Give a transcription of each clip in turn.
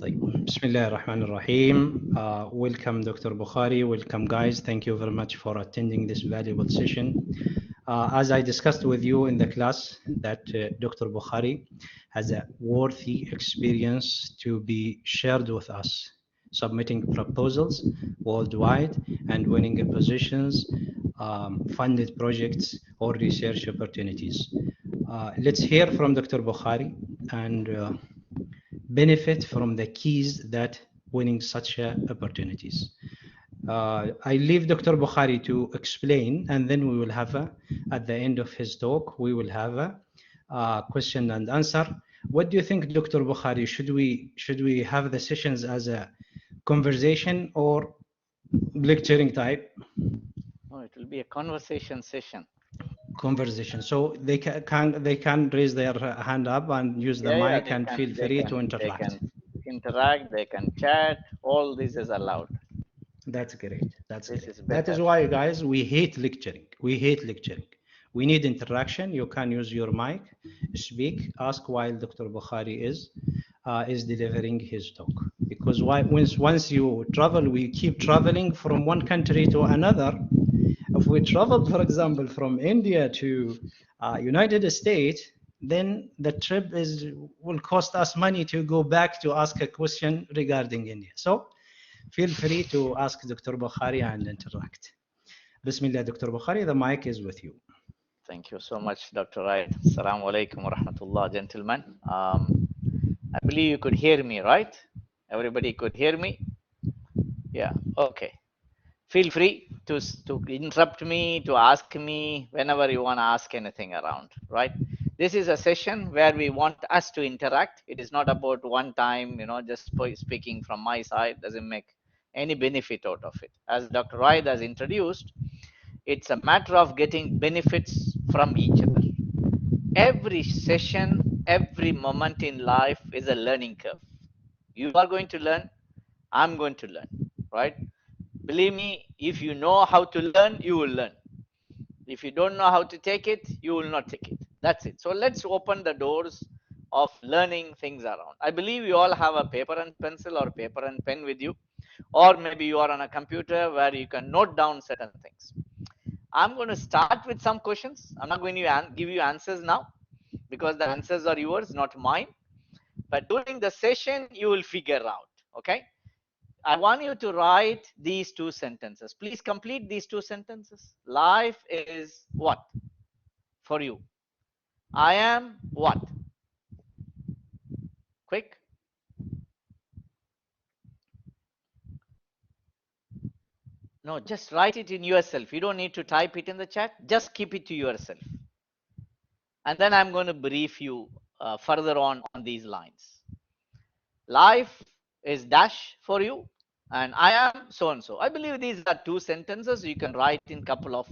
طيب. بسم الله الرحمن الرحيم. Welcome Dr. Buhari. Welcome guys. Thank you very much for attending this valuable session. As I discussed with you in the class that Dr. Buhari has a worthy experience to be shared with us, submitting proposals worldwide and winning positions, funded projects or research opportunities. Let's hear from Dr. Buhari and benefit from the keys that winning such opportunities. I leave Dr. Buhari to explain, and then we will have at the end of his talk, we will have a question and answer. What do you think, Dr. Buhari? Should we have the sessions as a conversation or lecturing type? Oh, it will be a conversation session. Conversation. So they can raise their hand up and use the mic and feel free to interact. They can interact, they can chat, all this is allowed. That's great. That's this great. Is better. That is why, guys, we hate lecturing. We hate lecturing. We need interaction. You can use your mic, speak, ask while Dr. Buhari is delivering his talk. Because once you travel, we keep traveling from one country to another. If we travel, for example, from India to United States, then the trip will cost us money to go back to ask a question regarding India. So feel free to ask Dr. Buhari and interact. Bismillah, Dr. Buhari, the mic is with you. Thank you so much, Dr. Raid. Assalamu alaikum wa rahmatullah, gentlemen. I believe you could hear me, right? Everybody could hear me? Yeah, okay. Feel free to interrupt me, to ask me whenever you want to ask anything around, right? This is a session where we want us to interact. It is not about one time, just speaking from my side doesn't make any benefit out of it. As Dr. Raid has introduced, it's a matter of getting benefits from each other. Every session, every moment in life is a learning curve. You are going to learn, I'm going to learn, right? Believe me, if you know how to learn, you will learn. If you don't know how to take it, you will not take it. That's it. So let's open the doors of learning things around. I believe you all have a paper and pencil or paper and pen with you, or maybe you are on a computer where you can note down certain things. I'm going to start with some questions. I'm not going to give you answers now because the answers are yours, not mine. But during the session, you will figure out, okay? I want you to write these two sentences. Please complete these two sentences. Life is what for you? I am what? Quick. No, just write it in yourself. You don't need to type it in the chat. Just keep it to yourself. And then I'm going to brief you further on these lines. Life is dash for you, and I am so and so. I believe these are two sentences you can write in a couple of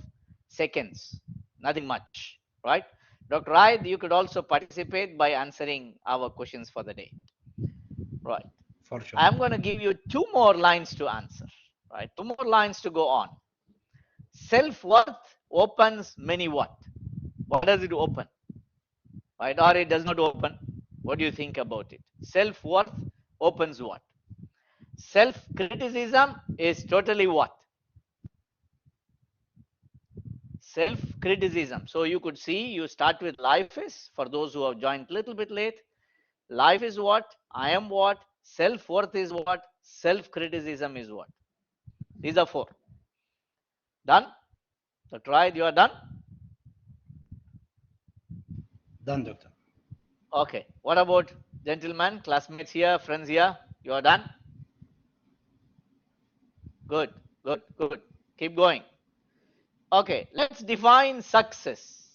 seconds. Nothing much, right? Dr. Raid, you could also participate by answering our questions for the day. Right. For sure. I'm going to give you two more lines to answer. Right. Two more lines to go on. Self-worth opens many what? What does it open? Right? Or it does not open? What do you think about it? Self-worth opens what? Self-criticism is totally what? Self-criticism. So you could see, you start with life is, for those who have joined a little bit late, life is what? I am what? Self-worth is what? Self-criticism is what? These are four. Done? So try it. You are done? Done, doctor. Okay. What about gentlemen, classmates here, friends here? You are done? Good, good, good. Keep going. Okay, let's define success.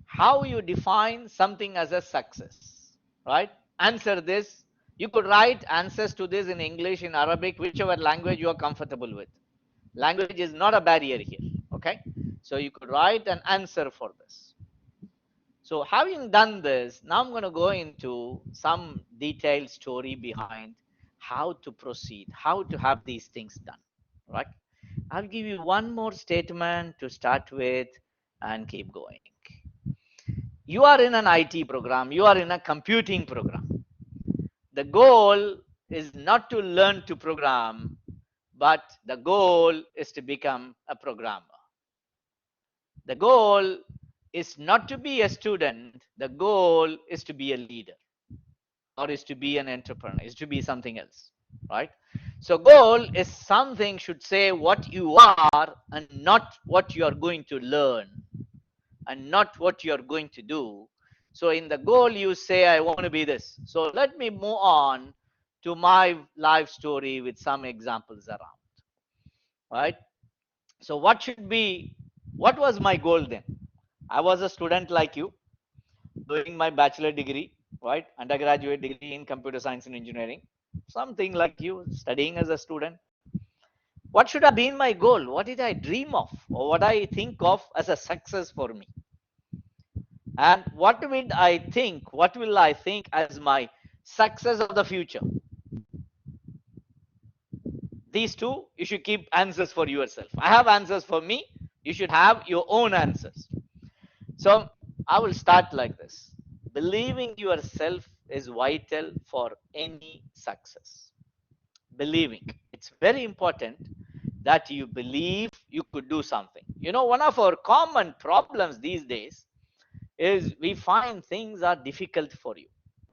How you define something as a success, right? Answer this. You could write answers to this in English, in Arabic, whichever language you are comfortable with. Language is not a barrier here, okay? So you could write an answer for this. So having done this, now I'm going to go into some detailed story behind how to proceed, how to have these things done, right? I'll give you one more statement to start with and keep going. You are in an IT program, you are in a computing program. The goal is not to learn to program, but the goal is to become a programmer. The goal is not to be a student, the goal is to be a leader, or is to be an entrepreneur, is to be something else, right? So goal is something should say what you are and not what you are going to learn and not what you are going to do. So in the goal you say I want to be this. So let me move on to my life story with some examples around, right? So what was my goal then? I was a student like you, doing my bachelor degree, right? Undergraduate degree in computer science and engineering, something like you, studying as a student. What should have been my goal? What did I dream of, or what I think of as a success for me? And what will I think as my success of the future? These two, you should keep answers for yourself. I have answers for me. You should have your own answers. So I will start like this. Believing yourself is vital for any success. Believing. It's very important that you believe you could do something. You know, one of our common problems these days is we find things are difficult for you.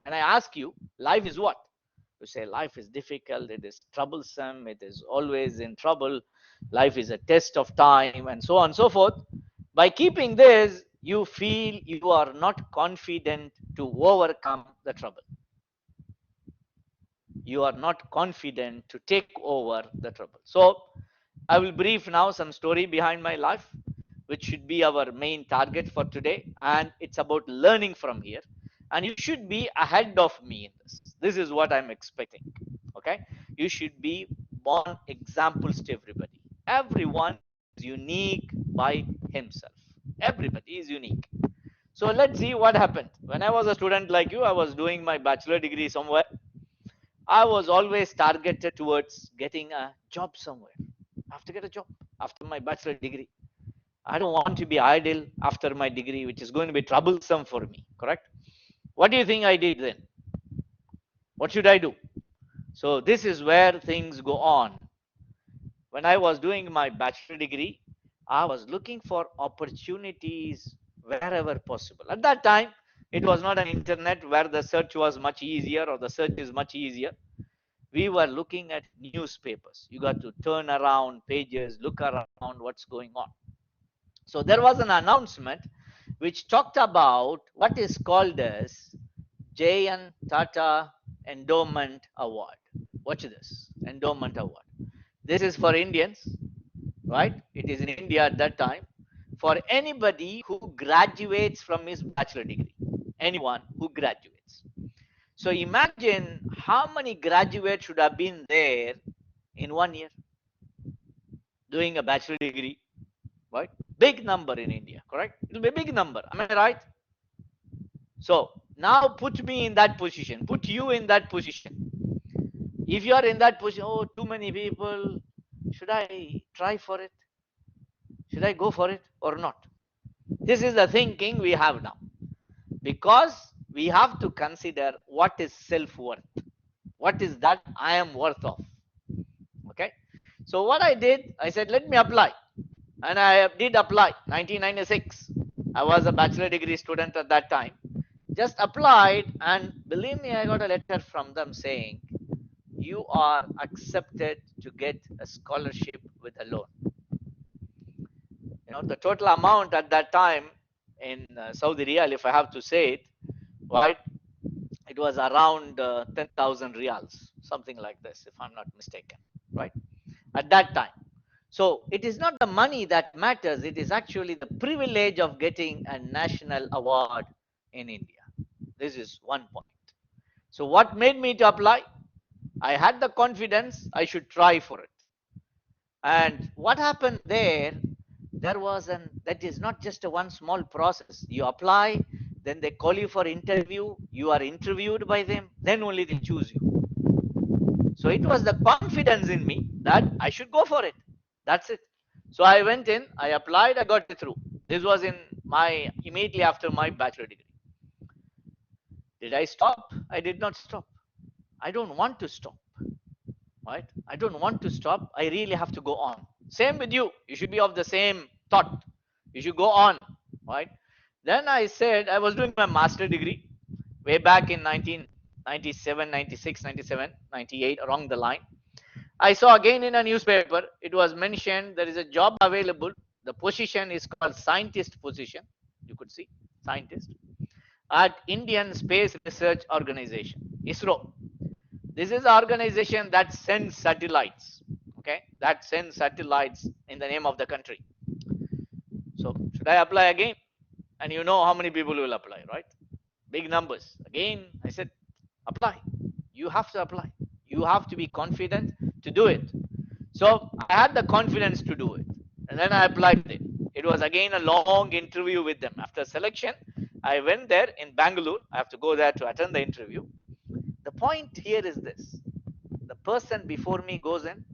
And I ask you, life is what? You say life is difficult, it is troublesome, it is always in trouble, life is a test of time, and so on and so forth. By keeping this, you feel you are not confident to overcome the trouble. You are not confident to take over the trouble. So I will brief now some story behind my life, which should be our main target for today. And it's about learning from here. And you should be ahead of me in this. This is what I'm expecting. Okay. You should be born examples to everybody. Everyone is unique by himself. Everybody is unique. So let's see what happened. When I was a student like you, I was doing my bachelor degree somewhere. I was always targeted towards getting a job somewhere. I have to get a job after my bachelor degree. I don't want to be idle after my degree, which is going to be troublesome for me, correct? What do you think I did then? What should I do? So this is where things go on. When I was doing my bachelor degree, I was looking for opportunities wherever possible. At that time, it was not an internet where the search was much easier or the search is much easier. We were looking at newspapers. You got to turn around pages, look around what's going on. So there was an announcement which talked about what is called as J.N. Tata Endowment Award. Watch this, Endowment Award. This is for Indians, right? It is in India at that time. For anybody who graduates from his bachelor degree, anyone who graduates. So imagine how many graduates should have been there in 1 year doing a bachelor degree, right? Big number in India, correct? It will be a big number. Am I right? So now put me in that position. Put you in that position. If you are in that position, oh, too many people, should I try for it? Should I go for it or not? This is the thinking we have now. Because we have to consider what is self-worth. What is that I am worth of? Okay. So what I did, I said, let me apply. And I did apply, 1996. I was a bachelor degree student at that time. Just applied, and believe me, I got a letter from them saying, you are accepted to get a scholarship with a loan. You know, the total amount at that time in Saudi Riyal, if I have to say it, right, it was around 10,000 riyals, something like this, if I'm not mistaken, right, at that time. So it is not the money that matters. It is actually the privilege of getting a national award in India. This is one point. So what made me to apply? I had the confidence I should try for it. And what happened there, that is not just a one small process. You apply, then they call you for interview, you are interviewed by them, then only they choose you. So it was the confidence in me that I should go for it. That's it. So I went in, I applied, I got it through. This was immediately after my bachelor degree. Did I stop? I did not stop. I don't want to stop. right? I don't want to stop. I really have to go on. Same with you. You should be of the same thought. You should go on, right? Then I said, I was doing my master degree way back in 1997, 96, 97, 98, along the line. I saw again in a newspaper, it was mentioned there is a job available. The position is called scientist position. You could see scientist at Indian Space Research Organization, ISRO. This is the organization that sends satellites, okay, that sends satellites in the name of the country. So should I apply again? And you know how many people will apply, right? Big numbers. Again, I said, apply. You have to apply. You have to be confident to do it. So I had the confidence to do it. And then I applied it. It was again a long interview with them. After selection, I went there in Bangalore. I have to go there to attend the interview. The point here is this. The person before me goes in.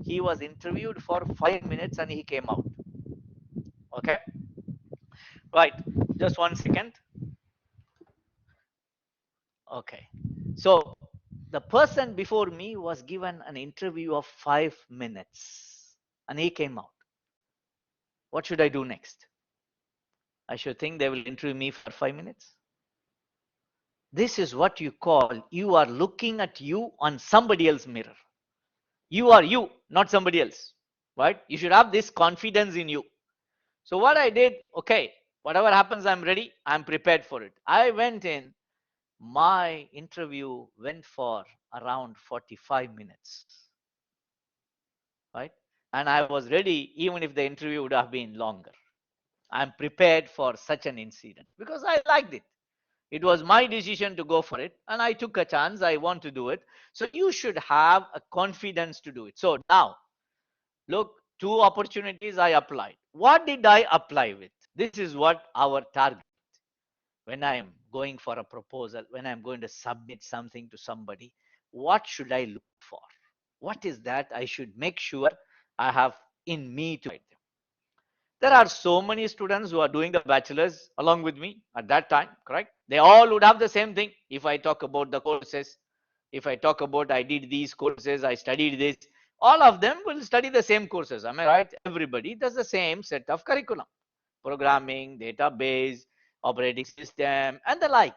He was interviewed for 5 minutes and he came out. Okay. Right. Just 1 second. Okay. So the person before me was given an interview of 5 minutes and he came out. What should I do next? I should think they will interview me for 5 minutes. This is what you call you are looking at you on somebody else's mirror. You are you, not somebody else, right? You should have this confidence in you. So what I did, okay, whatever happens, I'm ready. I'm prepared for it. I went in. My interview went for around 45 minutes, right? And I was ready even if the interview would have been longer. I'm prepared for such an incident because I liked it. It was my decision to go for it, and I took a chance. I want to do it. So you should have a confidence to do it. So now, look, two opportunities I applied. What did I apply with? This is what our target. When I am going for a proposal, when I'm going to submit something to somebody, what should I look for? What is that I should make sure I have in me to write them? There are so many students who are doing the bachelor's along with me at that time, correct? They all would have the same thing. If I talk about the courses, if I talk about I did these courses, I studied this, all of them will study the same courses. Am I right? Everybody does the same set of curriculum, programming, database, operating system, and the like.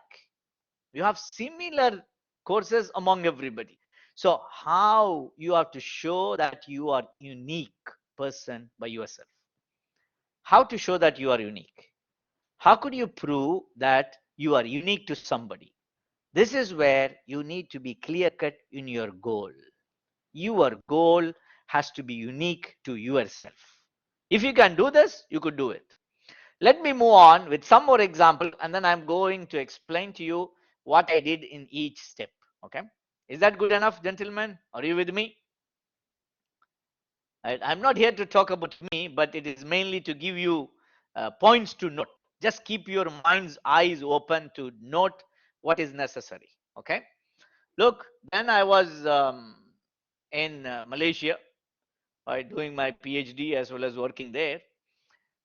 You have similar courses among everybody. So how you have to show that you are unique person by yourself? How to show that you are unique? How could you prove that you are unique to somebody? This is where you need to be clear cut in your goal. Your goal has to be unique to yourself. If you can do this, you could do it. Let me move on with some more example, and then I'm going to explain to you what I did in each step. Okay. Is that good enough, gentlemen? Are you with me? I'm not here to talk about me, but it is mainly to give you points to note. Just keep your mind's eyes open to note what is necessary. Okay. Look, then I was in Malaysia, doing my PhD as well as working there.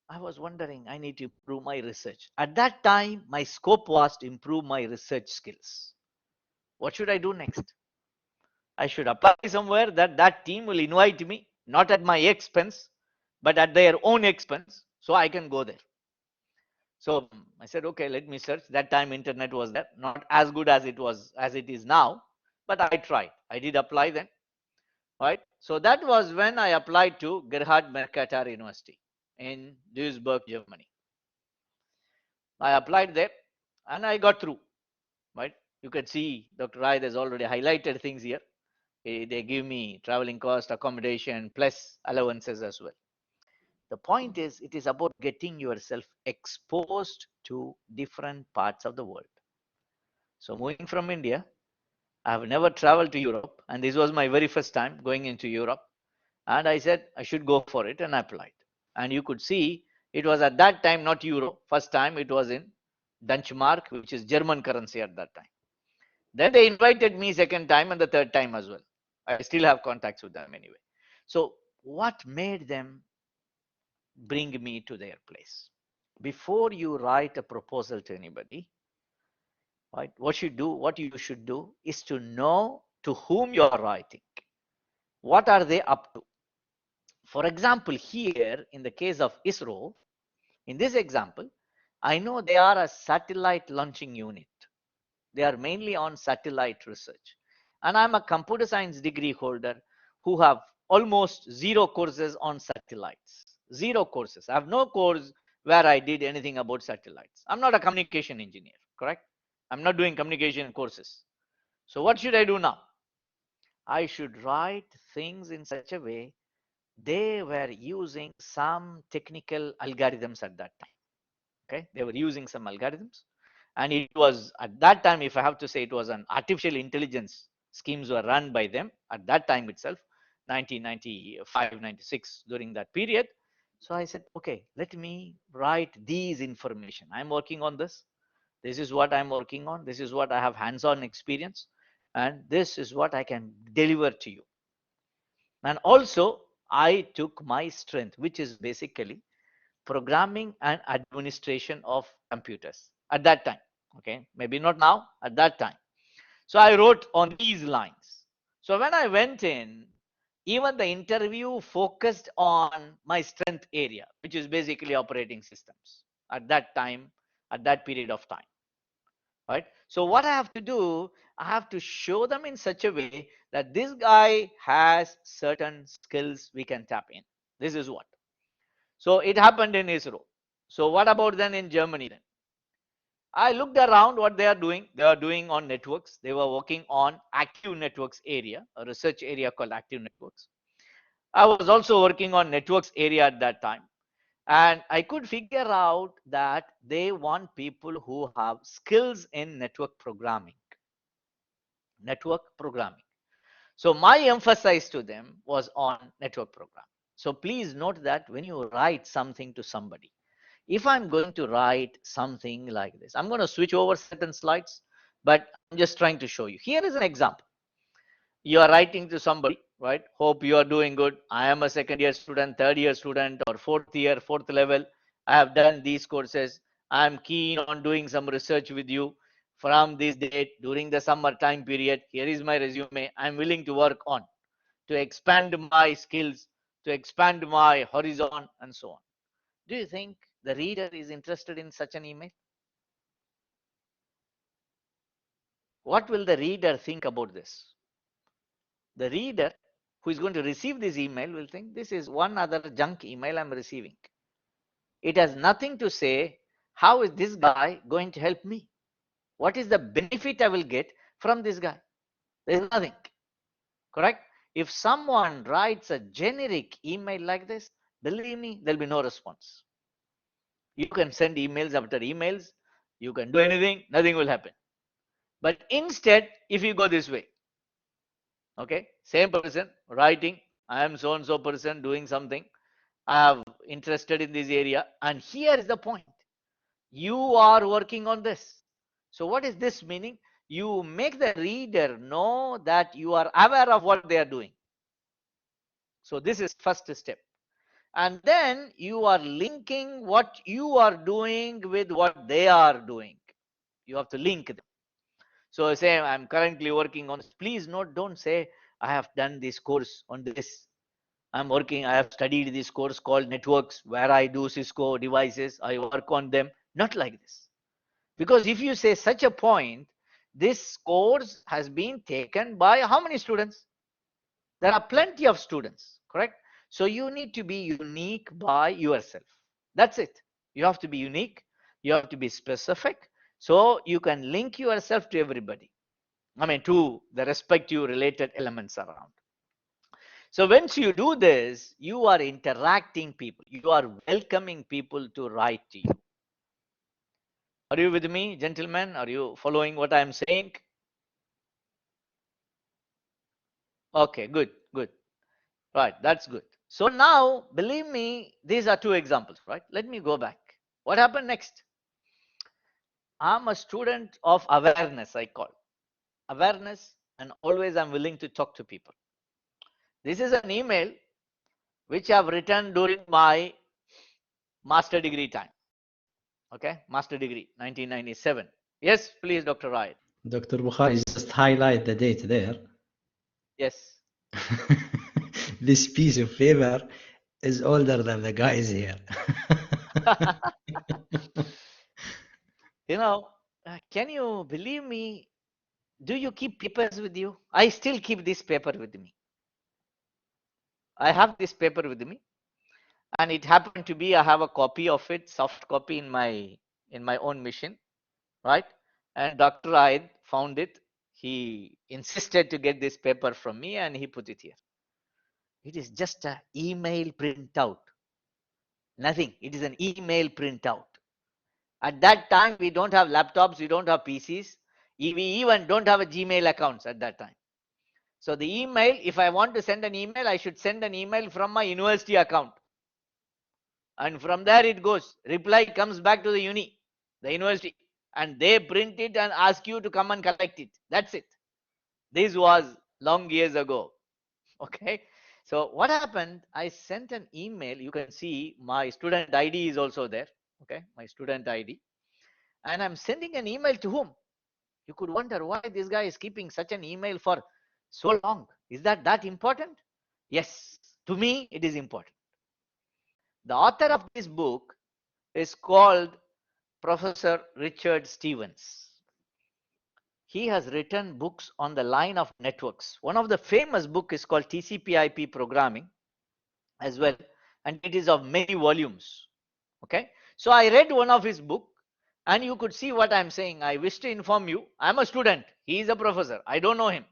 I was wondering, I need to improve my research. At that time, my scope was to improve my research skills. What should I do next? I should apply somewhere that that team will invite me, not at my expense, but at their own expense, so I can go there. So I said, okay, let me search. That time internet was there, not as good as it is now, but I tried. I did apply then, right? So that was when I applied to Gerhard Mercator University in Duisburg, Germany. I applied there and I got through, right? You can see Dr. Rai has already highlighted things here. They give me traveling cost, accommodation, plus allowances as well. The point is, it is about getting yourself exposed to different parts of the world. So moving from India, I have never traveled to Europe, and this was my very first time going into Europe. And I said I should go for it, and I applied. And you could see it was at that time not euro. First time it was in Deutschmark, which is German currency at that time. Then they invited me second time and the third time as well. I still have contacts with them anyway. So what made them bring me to their place? Before you write a proposal to anybody, right, what you should do is to know to whom you are writing. What are they up to? For example, here in the case of ISRO, in this example, I know they are a satellite launching unit. They are mainly on satellite research. And I'm a computer science degree holder who have almost zero courses on satellites. Zero courses. I have no course where I did anything about satellites. I'm not a communication engineer, correct? I'm not doing communication courses. So what should I do now? I should write things in such a way they were using some technical algorithms at that time. Okay, they were using some algorithms, and it was at that time, if I have to say, it was an artificial intelligence schemes were run by them at that time itself, 1995, 96, during that period. So I said, okay, let me write these information. I'm working on this. This is what I'm working on. This is what I have hands-on experience, and this is what I can deliver to you. And also, I took my strength, which is basically programming and administration of computers at that time. Okay, maybe not now, at that time. So I wrote on these lines. So when I went in, even the interview focused on my strength area, which is basically operating systems at that time, at that period of time. Right. So what I have to do, I have to show them in such a way that this guy has certain skills we can tap in. This is what. So it happened in ISRO. So what about then in Germany then? I looked around what they are doing. They are doing on networks. They were working on active networks area, a research area called active networks. I was also working on networks area at that time. And I could figure out that they want people who have skills in network programming. Network programming. So my emphasis to them was on network programming. So please note that when you write something to somebody, if I'm going to write something like this, I'm going to switch over certain slides, but I'm just trying to show you. Here is an example. You are writing to somebody, right? Hope you are doing good. I am a second year student, third year student, or fourth year, fourth level. I have done these courses. I'm keen on doing some research with you from this date during the summer time period. Here is my resume. I'm willing to work on to expand my skills, to expand my horizon, and so on. Do you think the reader is interested in such an email? What will the reader think about this? The reader who is going to receive this email will think this is one other junk email I'm receiving. It has nothing to say, how is this guy going to help me? What is the benefit I will get from this guy? There is nothing. Correct? If someone writes a generic email like this, believe me, there'll be no response. You can send emails after emails, you can do anything, nothing will happen. But instead, if you go this way, okay, same person writing, I am so and so person doing something, I am interested in this area, and here is the point. You are working on this. So what is this meaning? You make the reader know that you are aware of what they are doing. So this is first step. And then you are linking what you are doing with what they are doing. You have to link them. So say I'm currently working on this. Please note, don't say I have done this course on this. I have studied this course called networks where I do Cisco devices. I work on them. Not like this. Because if you say such a point, this course has been taken by how many students? There are plenty of students, correct? So you need to be unique by yourself. That's it. You have to be unique. You have to be specific. So you can link yourself to everybody. I mean, to the respective related elements around. So once you do this, you are interacting people. You are welcoming people to write to you. Are you with me, gentlemen? Are you following what I'm saying? Okay, good, good. Right, that's good. So now, believe me, these are two examples, right? Let me go back. What happened next? I'm a student of awareness, I call. Awareness, and always I'm willing to talk to people. This is an email which I've written during my master degree time. Okay, master degree, 1997. Yes, please, Dr. Ryan. Dr. Bukhari, just highlight the date there. Yes. This piece of paper is older than the guys here. You know, can you believe me? Do you keep papers with you? I still keep this paper with me. I have this paper with me, and it happened to be I have a copy of it, soft copy in my own machine, right? And Dr. Aid found it. He insisted to get this paper from me, and he put it here. It is just an email printout. Nothing. It is an email printout. At that time, we don't have laptops, we don't have PCs. We even don't have a Gmail accounts at that time. So the email, if I want to send an email, I should send an email from my university account. And from there it goes. Reply comes back to the university. And they print it and ask you to come and collect it. That's it. This was long years ago. Okay. So what happened? I sent an email. You can see my student ID is also there. Okay. My student ID. And I'm sending an email to whom? You could wonder why this guy is keeping such an email for so long. Is that important? Yes, to me it is important. The author of this book is called Professor Richard Stevens. He has written books on the line of networks. One of the famous book is called TCP/IP programming as well, and it is of many volumes. Okay, so I read one of his book, and you could see what I'm saying. I wish to inform you, I'm a student, he is a professor, I don't know him,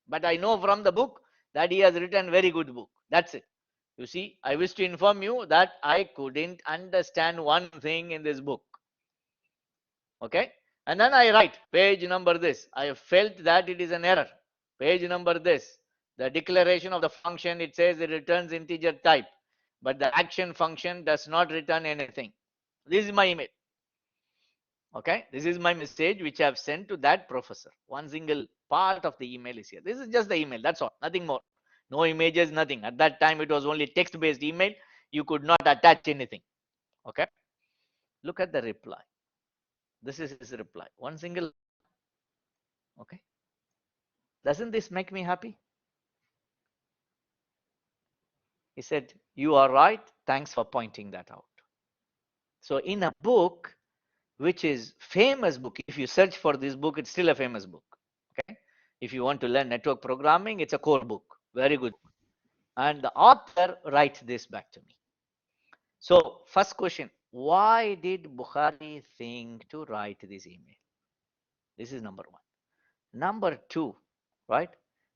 but I know from the book that he has written very good book. That's it. You see, I wish to inform you that I couldn't understand one thing in this book. Okay, and then I write page number this, I felt that it is an error. Page number this, the declaration of the function, it says it returns integer type, but the action function does not return anything. This is my email. Okay, this is my message which I have sent to that professor. One single part of the email is here. This is just the email, that's all, nothing more. No images, nothing. At that time it was only text based email. You could not attach anything. Okay, look at the reply. This is his reply, one single. Okay, doesn't this make me happy? He said, you are right, thanks for pointing that out. So in a book which is famous book, if you search for this book, it's still a famous book. Okay, if you want to learn network programming, it's a core book, very good. And the author writes this back to me. So first question, why did Buhari think to write this email? This is number one. Number two, right?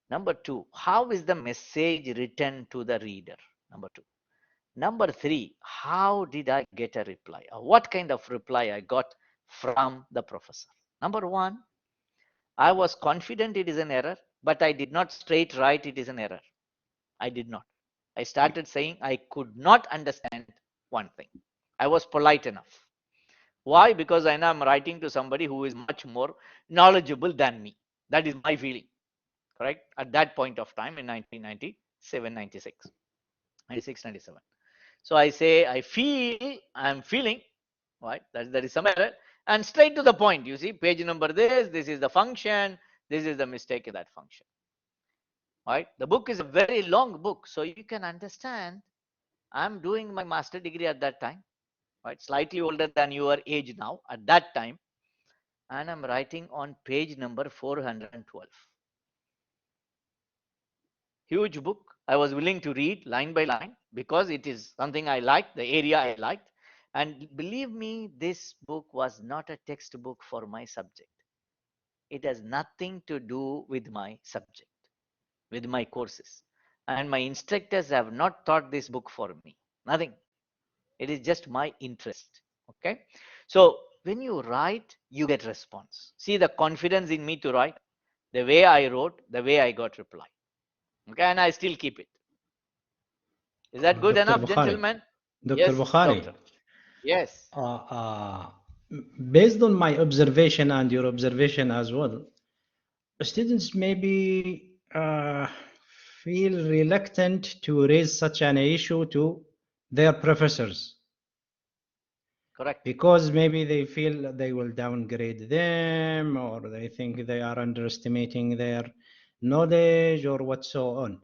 Number two, how is the message written to the reader? Number two. Number three, how did I get a reply? What kind of reply I got from the professor? Number one, I was confident it is an error, but I did not straight write it is an error. I did not. I started saying I could not understand one thing. I was polite enough. Why? Because I know I'm writing to somebody who is much more knowledgeable than me. That is my feeling, correct? At that point of time in 1997, 96, 96, 97. So I say, I'm feeling, right? There is some error, and straight to the point. You see, page number this is the function, this is the mistake in that function. Right? The book is a very long book, so you can understand. I'm doing my master degree at that time, right? Slightly older than your age now at that time, and I'm writing on page number 412. Huge book. I was willing to read line by line because it is something I liked, the area I liked. And believe me, this book was not a textbook for my subject. It has nothing to do with my subject, with my courses. And my instructors have not taught this book for me. Nothing. It is just my interest. Okay. So when you write, you get response. See the confidence in me to write, the way I wrote, the way I got reply. Okay, and I still keep it. Is that good Dr. enough, Bukhari, gentlemen? Dr. Yes, Bukhari, doctor. Yes. Based on my observation and your observation as well, students maybe feel reluctant to raise such an issue to their professors. Correct. Because maybe they feel they will downgrade them, or they think they are underestimating their knowledge, or what so on.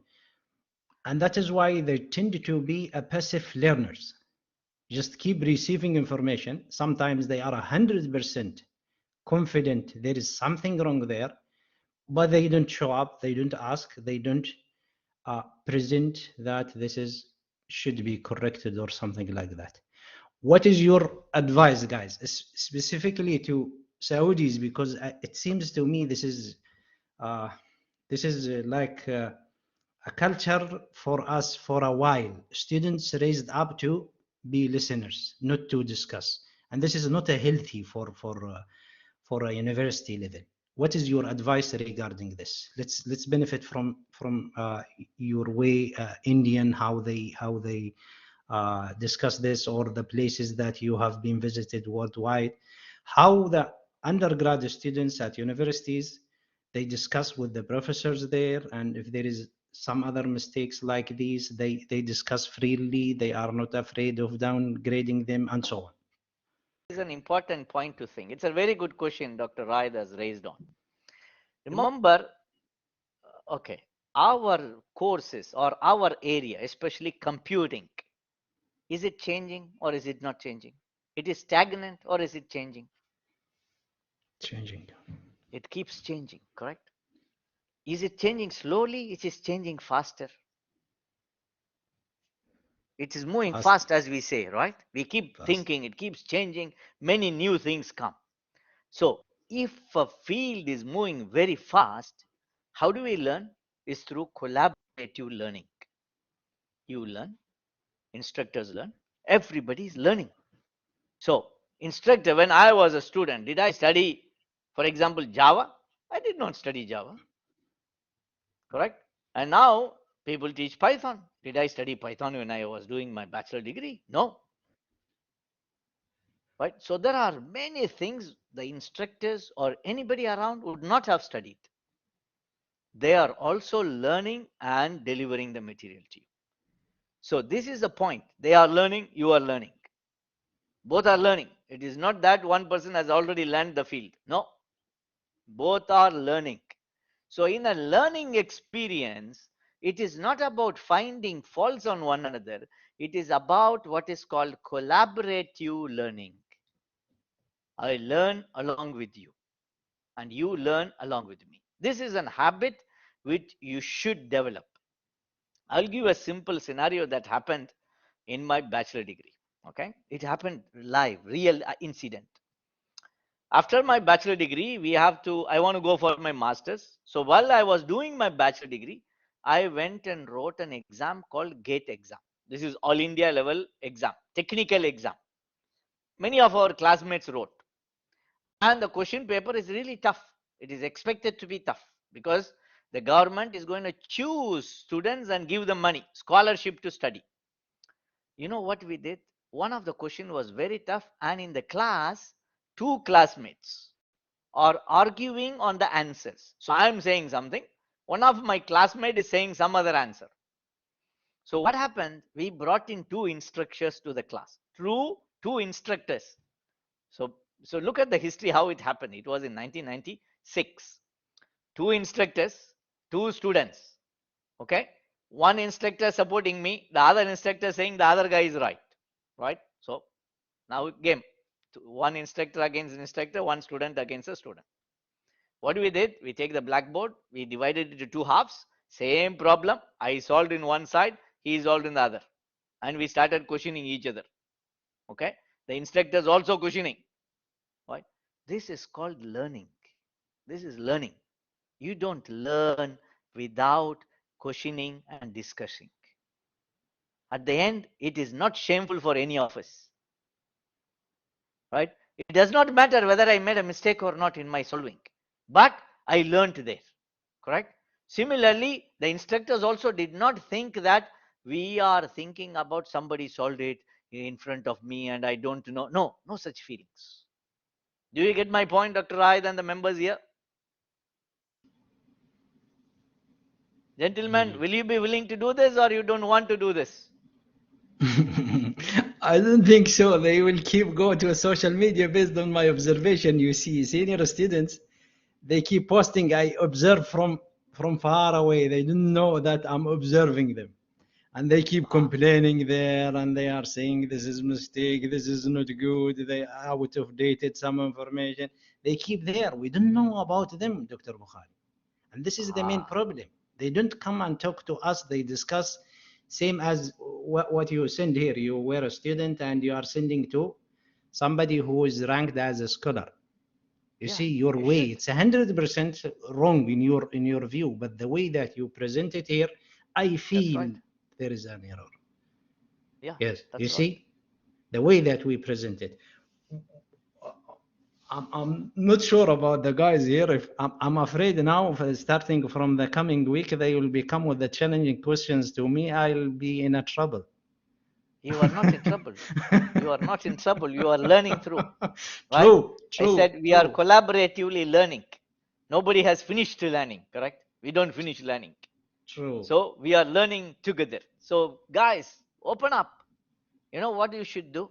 And that is why they tend to be a passive learners. Just keep receiving information. Sometimes they are 100% confident there is something wrong there, but they don't show up, they don't ask, they don't present that this is should be corrected or something like that. What is your advice, guys, specifically to Saudis? Because it seems to me uh, this is like a culture for us for a while. Students raised up to be listeners, not to discuss, and this is not a healthy for a university level. What is your advice regarding this? Let's benefit from your way, Indian, how they discuss this, or the places that you have been visited worldwide, how the undergraduate students at universities they discuss with the professors there, and if there is some other mistakes like these, they discuss freely, they are not afraid of downgrading them, and so on. This is an important point to think. It's a very good question Dr. Raid has raised on. Remember, okay, our courses or our area, especially computing, is it changing or is it not changing? It is stagnant or is it changing? Changing. It keeps changing, correct? Is it changing slowly? It is changing faster. It is moving fast, as we say, right? We keep thinking, it keeps changing, many new things come. So if a field is moving very fast, how do we learn? Is through collaborative learning. You learn, instructors learn, everybody is learning. So instructor, when I was a student, did I study, for example, Java? I did not study Java, correct? And now people teach Python. Did I study Python when I was doing my bachelor degree? No. Right? So there are many things the instructors or anybody around would not have studied. They are also learning and delivering the material to you. So this is the point. They are learning, you are learning. Both are learning. It is not that one person has already learned the field. No. Both are learning. So in a learning experience, it is not about finding faults on one another. It is about what is called collaborative learning. I learn along with you, and you learn along with me. This is a habit which you should develop. I'll give a simple scenario that happened in my bachelor degree. Okay, it happened live, real incident. After my bachelor degree, I want to go for my master's. So while I was doing my bachelor degree, I went and wrote an exam called GATE exam. This is all India level exam, technical exam. Many of our classmates wrote. And the question paper is really tough. It is expected to be tough because the government is going to choose students and give them money, scholarship to study. You know what we did? One of the question was very tough, and in the class, two classmates are arguing on the answers. So I am saying something, one of my classmates is saying some other answer. So what happened? We brought in two instructors to the class, two instructors. So look at the history, how it happened. It was in 1996. Two instructors, two students. Okay. One instructor supporting me, the other instructor saying the other guy is right. Right. So now game. One instructor against an instructor, one student against a student. What we did? We take the blackboard, we divided it into two halves. Same problem. I solved in one side, he solved in the other. And we started questioning each other. Okay. The instructors also questioning. Right? This is called learning. This is learning. You don't learn without questioning and discussing. At the end, it is not shameful for any of us. Right? It does not matter whether I made a mistake or not in my solving, but I learned there. Correct? Similarly, the instructors also did not think that we are thinking about somebody solved it in front of me and I don't know. No, no such feelings. Do you get my point, Dr. Raid and the members here? Gentlemen, will you be willing to do this or you don't want to do this? I don't think so. They will keep going to social media based on my observation. You see, senior students, they keep posting. I observe from far away. They don't know that I'm observing them. and they keep complaining there, and they are saying this is mistake, this is not good, they are out of dated some information. They keep there. We don't know about them, Dr. Bukhari. And this is the main problem. They don't come and talk to us. They discuss same as what you send here. You were a student and you are sending to somebody who is ranked as a scholar. You see, your way, it's 100% wrong in your view, but the way that you present it here, I feel there is an error. Yeah. Yes, you see, the way that we present it. I'm not sure about the guys here. If I'm afraid now, starting from the coming week, they will become with the challenging questions to me. I'll be in a trouble. You are not in trouble. You are not in trouble. You are learning through. Right? True. I said we are collaboratively learning. Nobody has finished learning, correct? We don't finish learning. True. So we are learning together. So guys, open up. You know what you should do?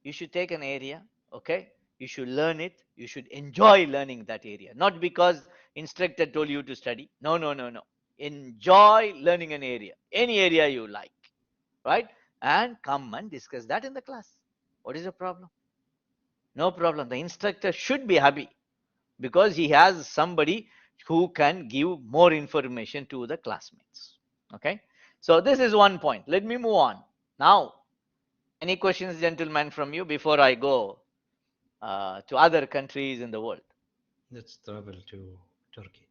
You should take an area, okay? You should learn it. You should enjoy learning that area. Not because instructor told you to study. No. Enjoy learning an area. Any area you like, right? And come and discuss that in the class. What is the problem? No problem. The instructor should be happy because he has somebody who can give more information to the classmates. Okay. So this is one point. Let me move on. Now, any questions, gentlemen, from you before I go to other countries in the world? Let's travel to Turkey.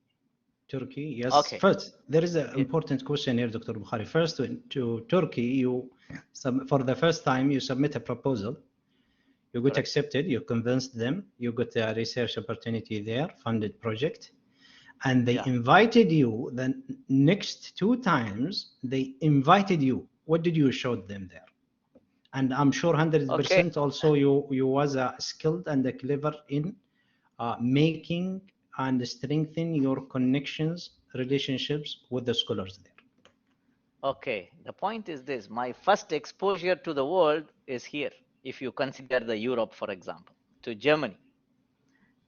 Turkey, yes. Okay. First, there is an important question here, Dr. Bukhari. First, to Turkey, you for the first time you submit a proposal. You got accepted. You convinced them. You got a research opportunity there, funded project, and they invited you. The next 2 times they invited you. What did you show them there? And I'm sure 100% also you was skilled and clever in making and strengthen your connections, relationships with the scholars there. Okay, the point is this. My first exposure to the world is here. If you consider the Europe, for example, to Germany.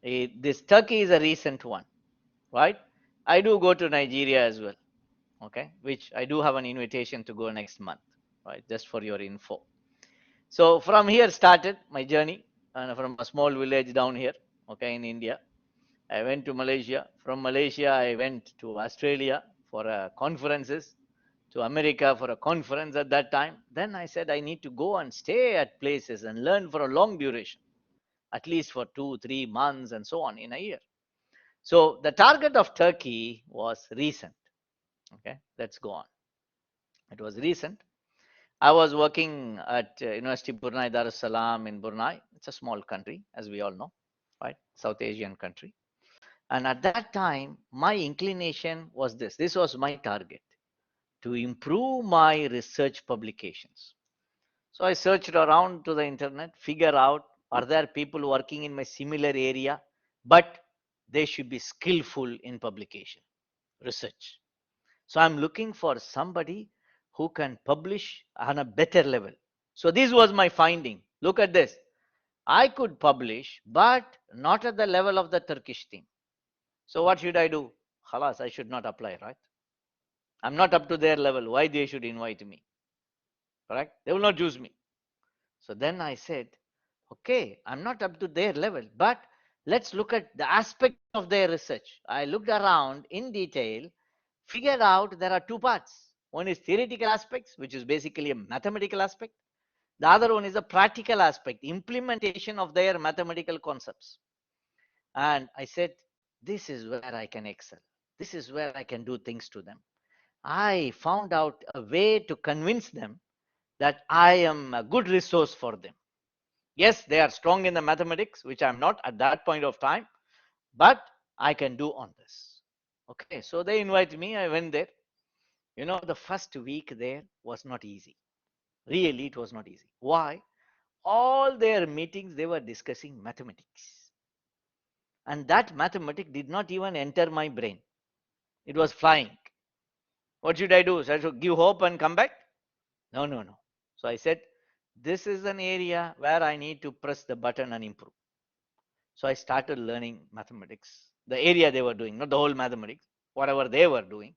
This Turkey is a recent one, right? I do go to Nigeria as well, okay, which I do have an invitation to go next month, right, just for your info. So from here started my journey, and from a small village down here, okay, in India. I went to Malaysia. From Malaysia, I went to Australia for conferences, to America for a conference at that time. Then I said I need to go and stay at places and learn for a long duration, at least for 2-3 months and so on in a year. So the target of Turkey was recent. Okay, let's go on. It was recent. I was working at University Brunei Darussalam in Brunei. It's a small country, as we all know, right? South Asian country. And at that time, my inclination was this. This was my target, to improve my research publications. So I searched around to the internet, figure out, are there people working in my similar area, but they should be skillful in publication, research. So I'm looking for somebody who can publish on a better level. So this was my finding. Look at this. I could publish, but not at the level of the Turkish team. So what should I do? Khalas, I should not apply, right? I'm not up to their level. Why they should invite me? Correct? They will not choose me. So then I said, okay, I'm not up to their level, but let's look at the aspect of their research. I looked around in detail, figured out there are 2 parts. One is theoretical aspects, which is basically a mathematical aspect. The other one is a practical aspect, implementation of their mathematical concepts. And I said, this is where I can excel. This is where I can do things to them. I found out a way to convince them that I am a good resource for them. Yes, they are strong in the mathematics, which I'm not at that point of time, but I can do on this. Okay, so they invited me. I went there. You know, the first week there was not easy. Really, it was not easy. Why? All their meetings, they were discussing mathematics. And that mathematics did not even enter my brain. It was flying. What should I do? So I should give hope and come back? No. So I said, this is an area where I need to press the button and improve. So I started learning mathematics, the area they were doing, not the whole mathematics, whatever they were doing,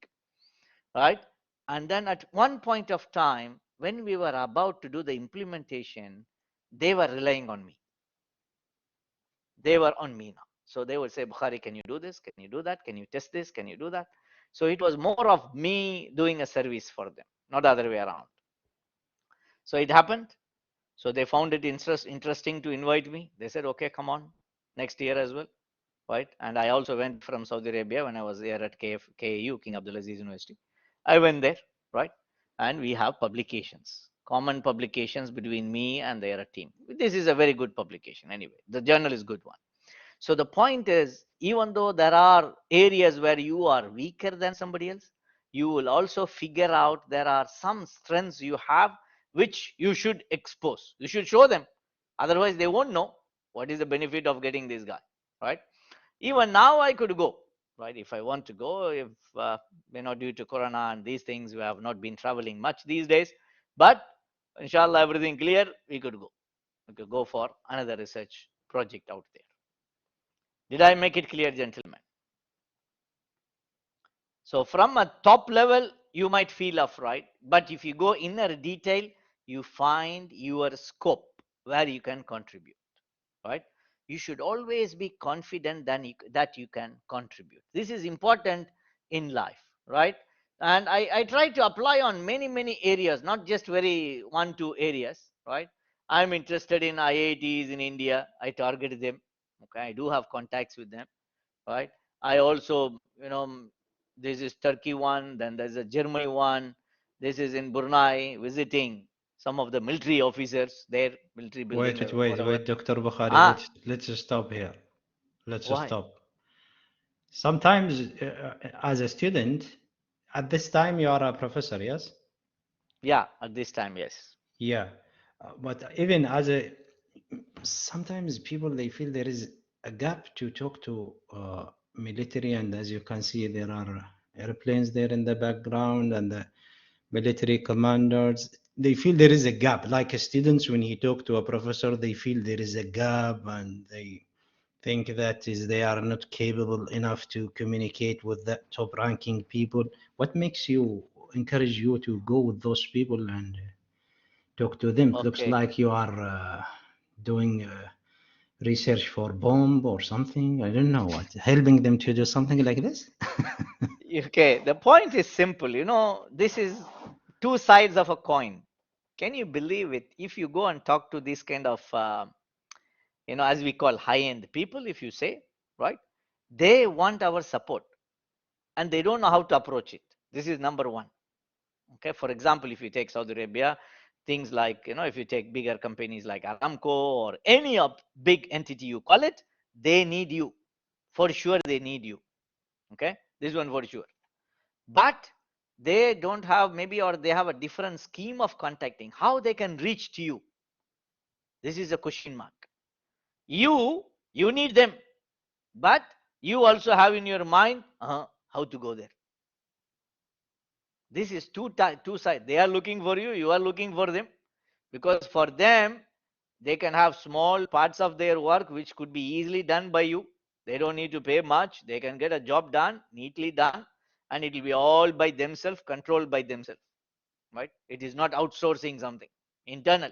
right? And then at one point of time, when we were about to do the implementation, they were relying on me. They were on me now. So they would say, Bukhari, can you do this? Can you do that? Can you test this? Can you do that? So it was more of me doing a service for them, not the other way around. So it happened. So they found it interesting to invite me. They said, okay, come on next year as well. Right. And I also went from Saudi Arabia when I was there at KAU, King Abdulaziz University. I went there. Right. And we have publications, common publications between me and their team. This is a very good publication. Anyway, the journal is good one. So the point is, even though there are areas where you are weaker than somebody else, you will also figure out there are some strengths you have which you should expose. You should show them. Otherwise, they won't know what is the benefit of getting this guy, right? Even now, I could go, right? If I want to go, if due to Corona and these things, we have not been traveling much these days. But inshallah, everything clear, we could go. We could go for another research project out there. Did I make it clear, gentlemen? So from a top level, you might feel afraid, but if you go inner detail, you find your scope where you can contribute, right? You should always be confident that you can contribute. This is important in life, right? And I try to apply on many areas, not just very 1-2 areas, right? I'm interested in IITs in India. I target them. Okay, I do have contacts with them, right? I also, this is Turkey one, then there's a Germany one. This is in Brunei, visiting some of the military officers there, military building, whatever. Wait, Dr. Bukhari, Ah, let's stop here. Let's why? stop. Sometimes, as a student, at this time you are a professor, yes? Yeah, at this time, yes. Yeah. But even as a, sometimes people they feel there is a gap to talk to military, and as you can see, there are airplanes there in the background and the military commanders. They feel there is a gap. Like students, when you talk to a professor, they feel there is a gap, and they think that is they are not capable enough to communicate with the top ranking people. What makes you encourage you to go with those people and talk to them? It looks Okay. like you are doing research for bomb or something. I don't know what, helping them to do something like this. Okay. The point is simple. This is two sides of a coin. Can you believe it? If you go and talk to this kind of, as we call high-end people, if you say, right, they want our support and they don't know how to approach it. This is number one. Okay, for example, if you take Saudi Arabia, things like, if you take bigger companies like Aramco or any big entity you call it, they need you. For sure, they need you. Okay, this one for sure. But they don't have, maybe, or they have a different scheme of contacting. How they can reach to you? This is a question mark. You need them, but you also have in your mind how to go there. This is two sides. They are looking for you, you are looking for them, because for them, they can have small parts of their work which could be easily done by you. They don't need to pay much. They can get a job done, neatly done, and it will be all by themselves, controlled by themselves, right? It is not outsourcing something internal.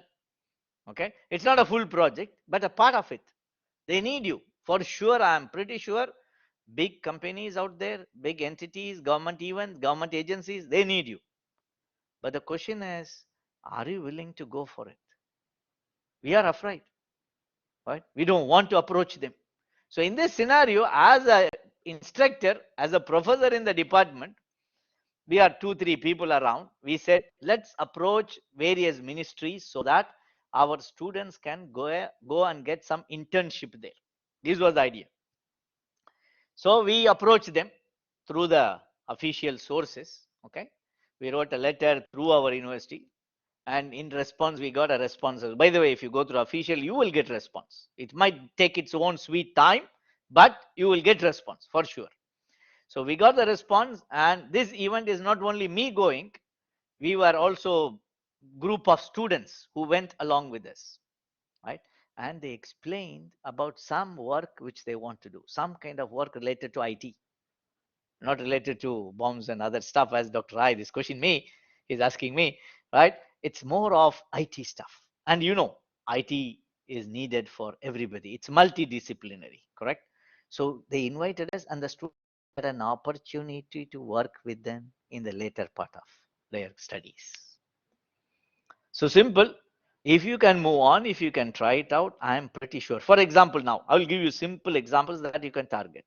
Okay, it's not a full project, but a part of it. They need you for sure. I'm pretty sure big companies out there, big entities, government events, government agencies, they need you. But the question is, are you willing to go for it? We are afraid, right? We don't want to approach them. So in this scenario, as a instructor, as a professor in the department, we are 2-3 people around. We said, let's approach various ministries so that our students can go and get some internship there. This was the idea. So we approached them through the official sources. Okay, we wrote a letter through our university, and in response we got a response. By the way, if you go through official, you will get response. It might take its own sweet time, but you will get response for sure. So we got the response, and this event is not only me going. We were also group of students who went along with us, right? And they explained about some work which they want to do, some kind of work related to IT. not related to bombs and other stuff as Dr. I is questioning me, he's asking me, right? It's more of IT stuff. And IT is needed for everybody. It's multidisciplinary, correct? So they invited us and the students had an opportunity to work with them in the later part of their studies. So simple. If you can move on, if you can try it out, I am pretty sure. For example, now I will give you simple examples that you can target.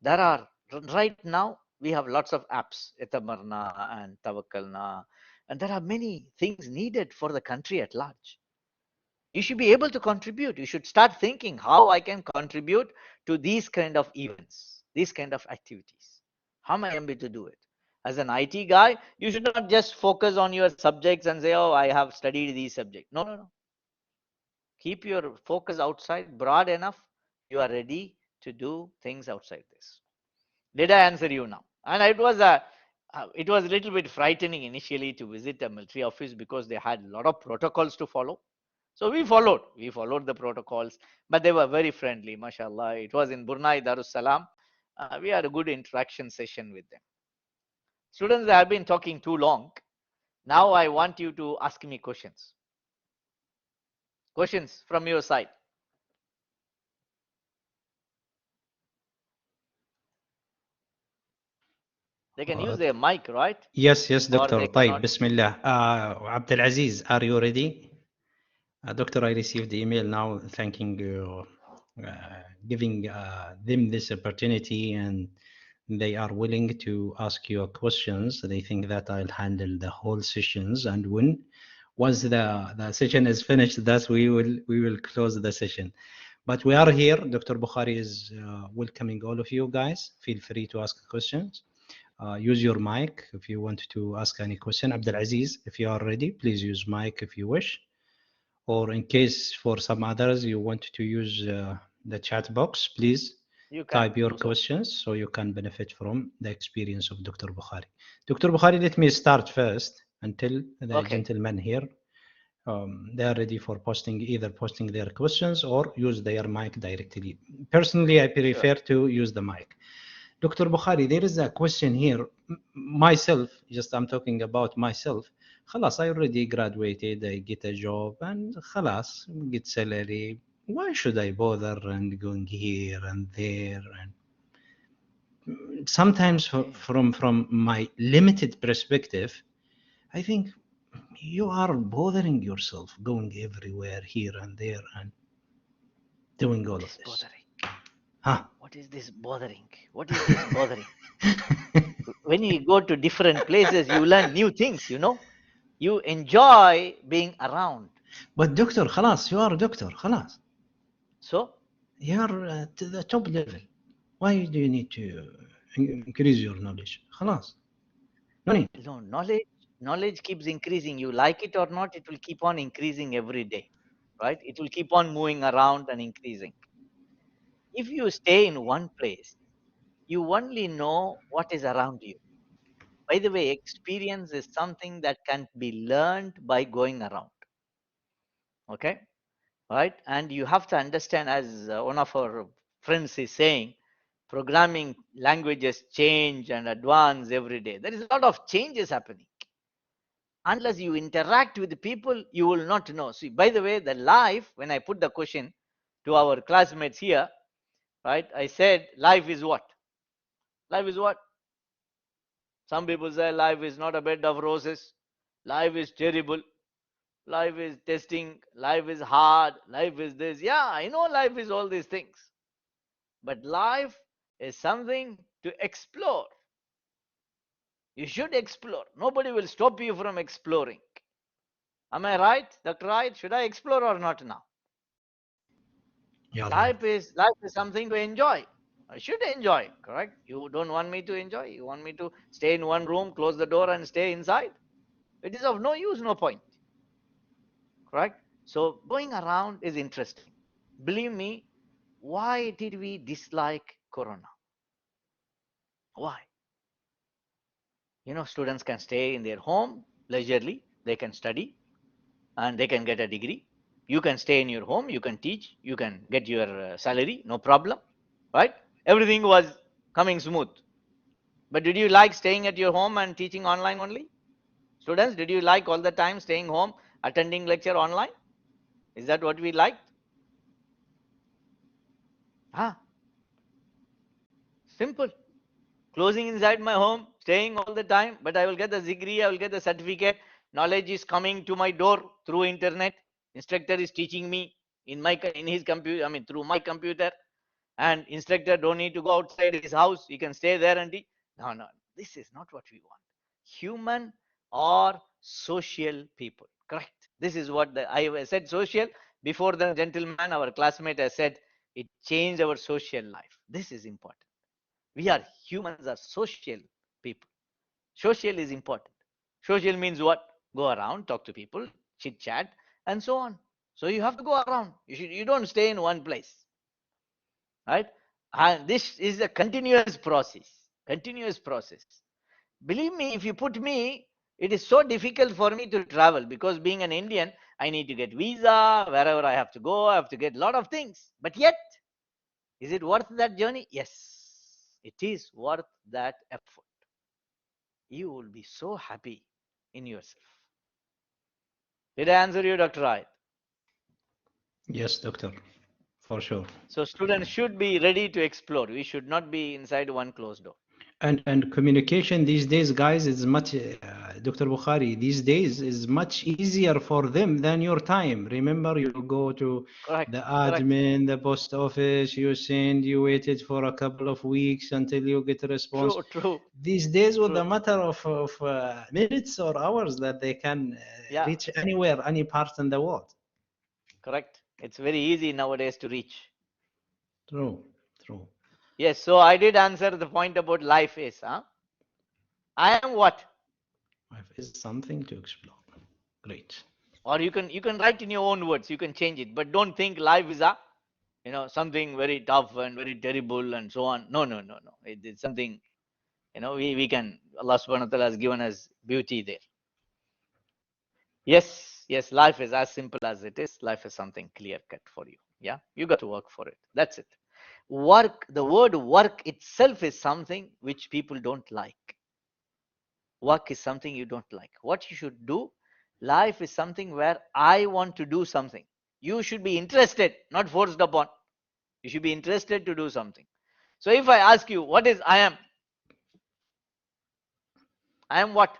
There are right now we have lots of apps, Etamarna and Tawakkalna, and there are many things needed for the country at large. You should be able to contribute. You should start thinking how I can contribute to these kind of events, these kind of activities. How am I able to do it? As an IT guy, you should not just focus on your subjects and say, oh, I have studied these subjects. No, no, no. Keep your focus outside broad enough. You are ready to do things outside this. Did I answer you now? And it was a little bit frightening initially to visit a military office because they had a lot of protocols to follow. So we followed the protocols, but they were very friendly, mashallah. It was in Brunei Darussalam. We had a good interaction session with them. Students, I have been talking too long. Now I want you to ask me questions. Questions from your side. They can use their mic, right? Yes, yes, Or Doctor. they طيب, cannot. Bismillah. Abdul Aziz, are you ready? Doctor, I received the email now thanking you, giving them this opportunity, and they are willing to ask you questions. They think that I'll handle the whole sessions, and once the session is finished, that we will close the session. But we are here. Dr. Bukhari is welcoming all of you guys. Feel free to ask questions. Use your mic if you want to ask any question. Abdul Aziz, if you are ready, please use mic if you wish. Or in case for some others you want to use the chat box, please type your questions so you can benefit from the experience of Dr. Bukhari. Dr. Bukhari, let me start first until the gentlemen here. They are ready for either posting their questions or use their mic directly. Personally, I prefer to use the mic. Dr. Bukhari, there is a question here. Myself, just I'm talking about myself. خلاص, I already graduated, I get a job, and خلاص, get salary. Why should I bother and going here and there? And sometimes from my limited perspective, I think you are bothering yourself, going everywhere, here and there, and doing all of this. Huh? What is this bothering? What is this bothering? When you go to different places, you learn new things, You enjoy being around. But doctor, خلاص, you are a doctor, خلاص. So? You are to the top level. Why do you need to increase your knowledge? خلاص. No need. No, knowledge keeps increasing. You like it or not, it will keep on increasing every day, right? It will keep on moving around and increasing. If you stay in one place, you only know what is around you. By the way, experience is something that can be learned by going around. Okay? Right? And you have to understand, as one of our friends is saying, programming languages change and advance every day. There is a lot of changes happening. Unless you interact with the people, you will not know. See, by the way, the life, when I put the question to our classmates here, right, I said, life is what? Life is what? Some people say life is not a bed of roses. Life is terrible. Life is testing. Life is hard. Life is this. Yeah, I know life is all these things. But life is something to explore. You should explore. Nobody will stop you from exploring. Am I right? Dr. Right? Should I explore or not now? Yeah, Life is something to enjoy. I should enjoy, correct? You don't want me to enjoy. You want me to stay in one room, close the door, and stay inside. It is of no use, no point. Correct? So going around is interesting. Believe me, why did we dislike Corona? Why? Students can stay in their home leisurely, they can study, and they can get a degree. You can stay in your home, you can teach, you can get your salary, no problem, right? Everything was coming smooth. But did you like staying at your home and teaching online only? Students, did you like all the time staying home, attending lecture online? Is that what we liked? Ah, simple. Closing inside my home, staying all the time, but I will get the degree, I will get the certificate. Knowledge is coming to my door through internet. Instructor is teaching me in his computer, I mean through my computer, and instructor don't need to go outside his house. He can stay there and teach. No, no, this is not what we want. Human or social people, correct? This is what I said social before. The gentleman, our classmate, has said it changed our social life. This is important. We are humans, are social people. Social is important. Social means what? Go around, talk to people, chit chat, and so on. So you have to go around. You don't stay in one place, right? And this is a continuous process. Continuous process. Believe me, if you put me, it is so difficult for me to travel, because being an Indian, I need to get visa wherever I have to go. I have to get a lot of things. But yet, is it worth that journey? Yes, it is worth that effort. You will be so happy in yourself. Did I answer you, Dr. Ayat? Yes, doctor, for sure. So students should be ready to explore. We should not be inside one closed door. And communication these days, guys, is much, Dr. Bukhari, these days is much easier for them than your time. Remember, you go to Correct, the correct. admin, the post office, you waited for a couple of weeks until you get a response. True, true, These days, with a true. matter of minutes or hours, that they can Yeah, reach anywhere, any part in the world. correct. It's very easy nowadays to reach. True, true. Yes, so I did answer the point about life is, huh? I am what? Life is something to explore. Great. Or you can write in your own words. You can change it, but don't think life is a something very tough and very terrible and so on. No, no, no, no. It's something we can. Allah Subhanahu wa Taala has given us beauty there. Yes, yes. Life is as simple as it is. Life is something clear cut for you. Yeah, you got to work for it. That's it. Work. The word work itself is something which people don't like. Work is something you don't like. What you should do, life is something where I want to do something. You should be interested, not forced upon. You should be interested to do something. So if I ask you, what is I am? I am what?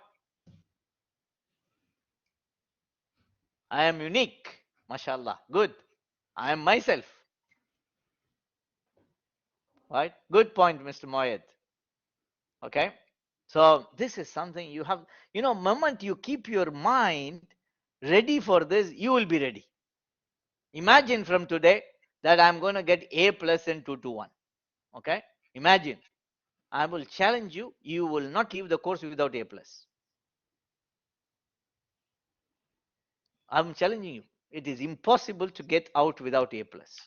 I am unique. MashaAllah. Good. I am myself. Right? Good point, Mr. Moyed. Okay? So this is something you have, moment you keep your mind ready for this, you will be ready. Imagine from today that I'm going to get A plus in 221. Okay? Imagine. I will challenge you. You will not leave the course without A plus. I'm challenging you. It is impossible to get out without A plus.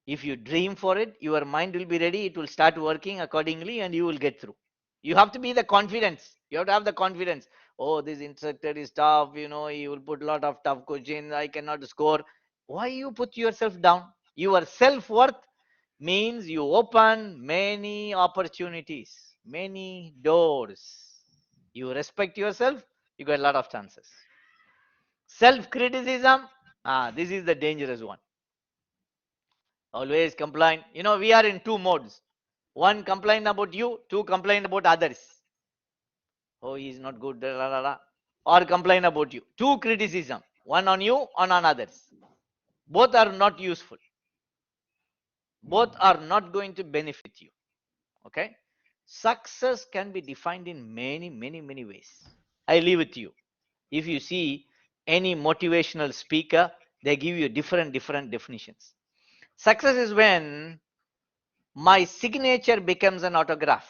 If you dream for it, your mind will be ready. It will start working accordingly and you will get through. You have to be the confidence. You have to have the confidence. Oh, this instructor is tough. He will put a lot of tough questions. I cannot score. Why you put yourself down? Your self-worth means you open many opportunities, many doors. You respect yourself, you get a lot of chances. Self-criticism, this is the dangerous one. Always complain. We are in two modes. One, complain about you. Two, complain about others. Oh, he is not good. La, la, la. Or complain about you. Two, criticism. One on you, one on others. Both are not useful. Both are not going to benefit you. Okay? Success can be defined in many, many, many ways. I leave it to you. If you see any motivational speaker, they give you different definitions. Success is when my signature becomes an autograph.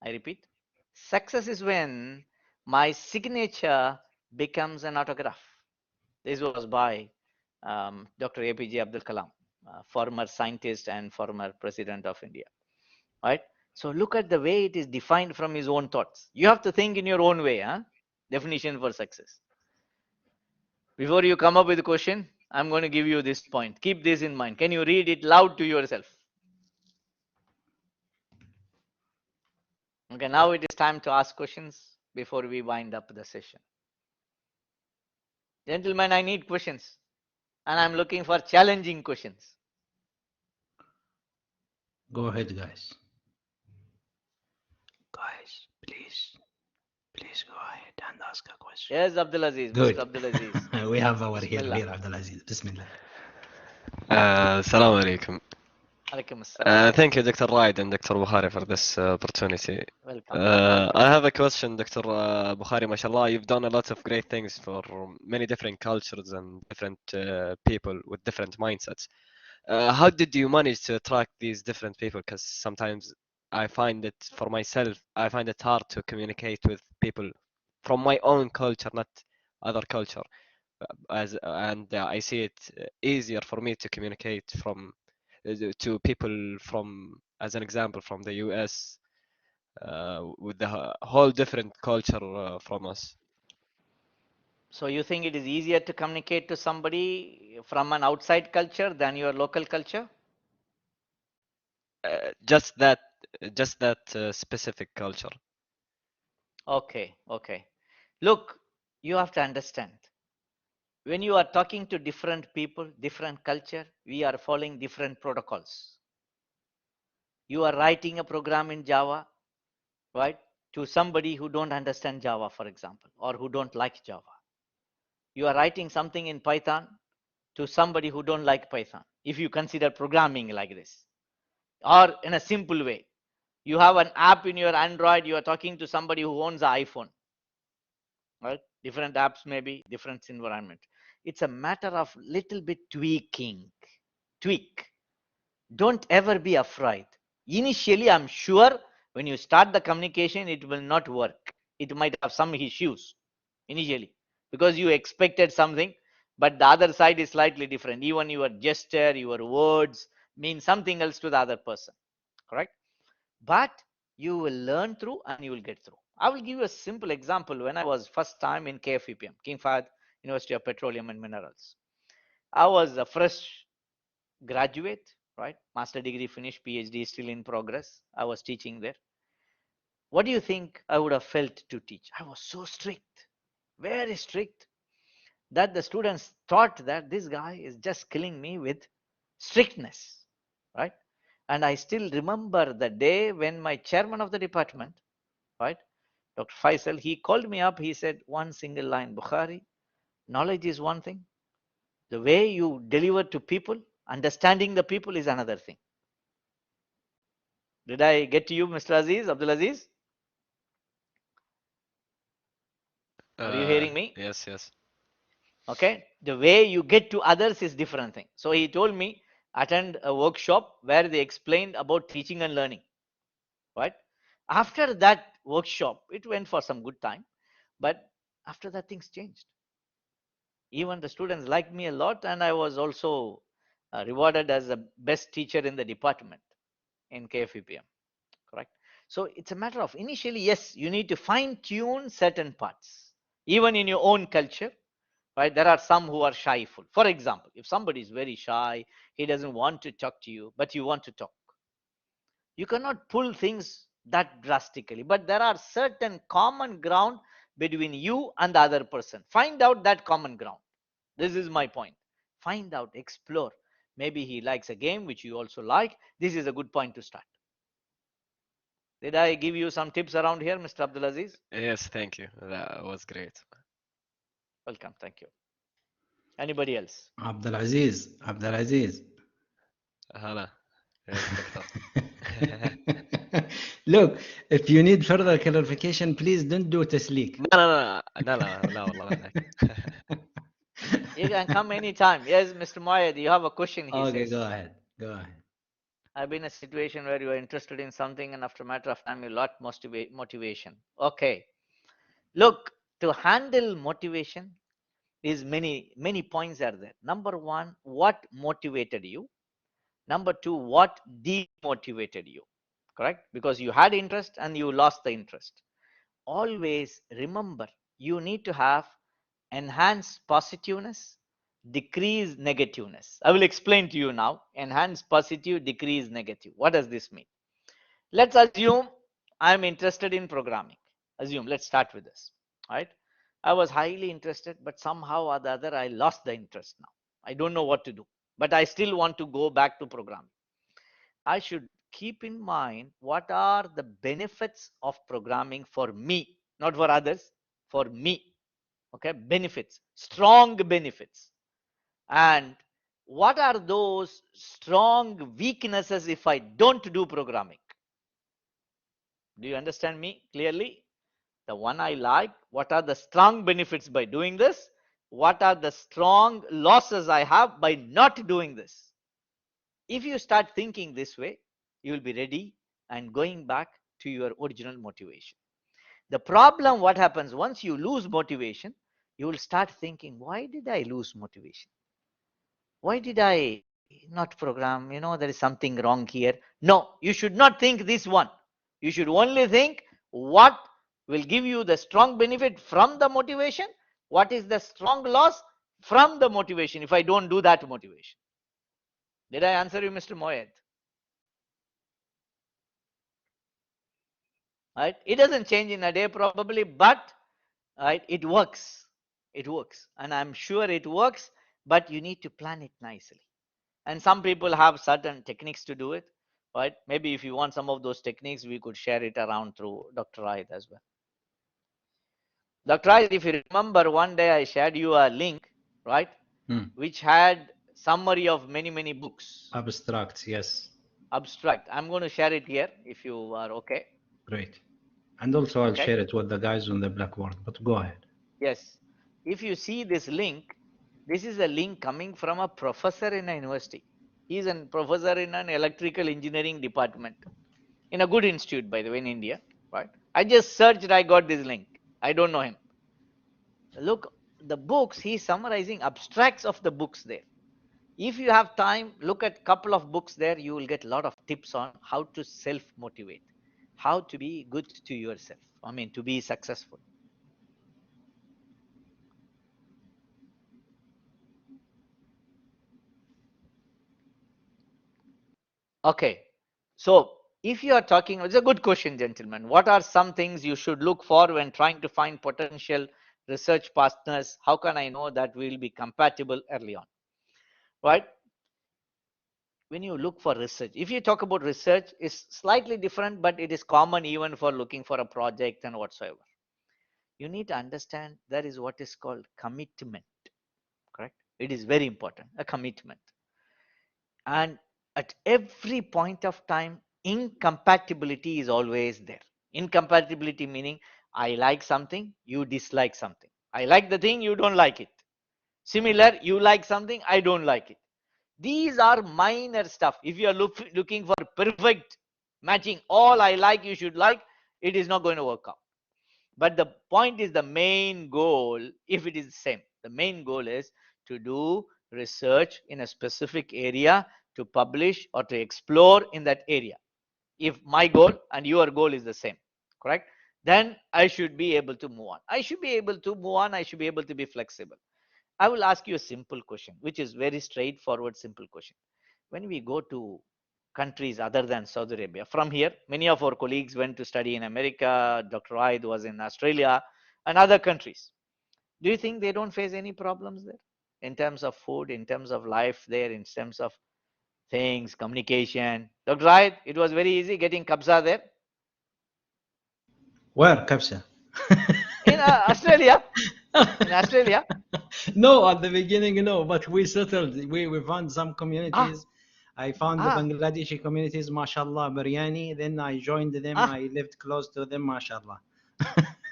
I repeat, success is when my signature becomes an autograph. This was by Dr. APJ Abdul Kalam, former scientist and former president of India. Right? So look at the way it is defined from his own thoughts. You have to think in your own way, definition for success. Before you come up with a question, I'm going to give you this point. Keep this in mind. Can you read it loud to yourself? Okay, now it is time to ask questions before we wind up the session. Gentlemen, I need questions, and I'm looking for challenging questions. Go ahead, guys. Guys, please go ahead and ask a question. Yes, Abdulaziz, Good. Mr. Abdulaziz. We have our Bismillah. here, Abdulaziz. Bismillah. Assalamu alaikum. Alaikum assalam. Thank you, Dr. Raid and Dr. Buhari, for this opportunity. Welcome. Welcome. I have a question, Dr. Buhari. MashaAllah, you've done a lot of great things for many different cultures and different people with different mindsets. How did you manage to attract these different people? Because sometimes I find it, for myself, I find it hard to communicate with people from my own culture, not other culture. I see it easier for me to communicate from to people from, as an example, from the US, with the whole different culture from us. So you think it is easier to communicate to somebody from an outside culture than your local culture? Just that, specific culture. Okay, okay. Look, you have to understand. When you are talking to different people, different culture, we are following different protocols. You are writing a program in Java, right, to somebody who don't understand Java, for example, or who don't like Java. You are writing something in Python to somebody who don't like Python, if you consider programming like this. Or in a simple way, you have an app in your Android, you are talking to somebody who owns an iPhone, right? Different apps, maybe different environment. It's a matter of little bit tweak. Don't ever be afraid. Initially, I'm sure when you start the communication, it will not work. It might have some issues initially because you expected something, but the other side is slightly different. Even your gesture, your words mean something else to the other person, correct? But you will learn through and you will get through. I will give you a simple example. When I was first time in KFEPM, King Fahd University of Petroleum and Minerals, I was a fresh graduate, right? Master degree finished, PhD still in progress. I was teaching there. What do you think I would have felt to teach? I was so strict, very strict, that the students thought that this guy is just killing me with strictness, right? And I still remember the day when my chairman of the department, right, Dr. Faisal, he called me up. He said one single line, Bukhari, knowledge is one thing. The way you deliver to people, understanding the people is another thing. Did I get to you, Mr. Aziz, Abdul Aziz? Are you hearing me? Yes, yes. Okay. The way you get to others is different thing. So he told me, attend a workshop where they explained about teaching and learning. Right? After that workshop, it went for some good time. But after that, things changed. Even the students liked me a lot, and I was also rewarded as the best teacher in the department in KFEPM. Correct? So it's a matter of initially, yes, you need to fine tune certain parts, even in your own culture. Right? There are some who are shyful. For example, if somebody is very shy, he doesn't want to talk to you, but you want to talk. You cannot pull things that drastically, but there are certain common ground between you and the other person. Find out that common ground. This is my point. Find out, explore. Maybe he likes a game which you also like. This is a good point to start. Did I give you some tips around here, Mr. Abdulaziz? Yes, thank you. That was great. Welcome. Thank you. Anybody else? Abdulaziz. Hello. Yes, doctor. Look, if you need further clarification, please don't do tasleek. لا والله ما عليك. You can come anytime. Yes, Mr. Moyed, you have a question, he Okay, says. go ahead. Go ahead. I've been in a situation where you are interested in something and after a matter of time you lot motivation. Okay. Look, to handle motivation is many points are there. Number one, what motivated you? Number two, what demotivated you? Correct? Because you had interest and you lost the interest. Always remember, you need to have enhance positiveness, decrease negativeness. I will explain to you now. Enhance positive, decrease negative. What does this mean? Let's assume I'm interested in programming. Assume, let's start with this, right? I was highly interested, but somehow or the other, I lost the interest now. I don't know what to do, but I still want to go back to programming. I should keep in mind what are the benefits of programming for me, not for others, for me. Okay, benefits, strong benefits. And what are those strong weaknesses if I don't do programming? Do you understand me clearly? The one I like, what are the strong benefits by doing this? What are the strong losses I have by not doing this? If you start thinking this way, you will be ready and going back to your original motivation. The problem, what happens once you lose motivation, you will start thinking, why did I lose motivation? Why did I not program? There is something wrong here. No, you should not think this one. You should only think what will give you the strong benefit from the motivation. What is the strong loss from the motivation if I don't do that motivation? Did I answer you, Mr. Moyed? Right? It doesn't change in a day probably, but right, it works. It works. And I'm sure it works, but you need to plan it nicely. And some people have certain techniques to do it, right? Maybe if you want some of those techniques, we could share it around through Dr. Raid as well. Dr. Raid, if you remember, one day I shared you a link, right? Which had summary of many books. Abstract, yes. Abstract. I'm going to share it here if you are okay. Great. And also I'll share it with the guys on the Blackboard, but go ahead. Yes. If you see this link, this is a link coming from a professor in a university. He's a professor in an electrical engineering department in a good institute, by the way, in India, right? I just searched, I got this link. I don't know him. Look, the books, he's summarizing abstracts of the books there. If you have time, look at a couple of books there. You will get a lot of tips on how to self-motivate, how to be good to yourself. I mean, to be successful. Okay. So if you are talking, it's a good question, gentlemen. What are some things you should look for when trying to find potential research partners? How can I know that we will be compatible early on? Right? When you look for research, if you talk about research, it's slightly different, but it is common even for looking for a project and whatsoever. You need to understand there is what is called commitment, correct? It is very important, a commitment. And at every point of time, incompatibility is always there. Incompatibility meaning I like something, you dislike something. I like the thing, you don't like it. Similar, you like something, I don't like it. These are minor stuff. If you are looking for perfect matching, all I like, you should like, it is not going to work out. But the point is the main goal, if it is the same, the main goal is to do research in a specific area, to publish or to explore in that area. If my goal and your goal is the same, correct? Then I should be able to move on. I should be able to move on. I should be able to be flexible. I will ask you a simple question, which is very straightforward, simple question. When we go to countries other than Saudi Arabia, from here, many of our colleagues went to study in America. Dr. Aid was in Australia and other countries. Do you think they don't face any problems there in terms of food, in terms of life there, in terms of things, communication? Dr. Aid, it was very easy getting kabza there. Where kabsa? In Australia. In Australia. No, at the beginning, no, but we settled. We found some communities. I found the Bangladeshi communities, mashallah, biryani. Then I joined them. I lived close to them, mashallah.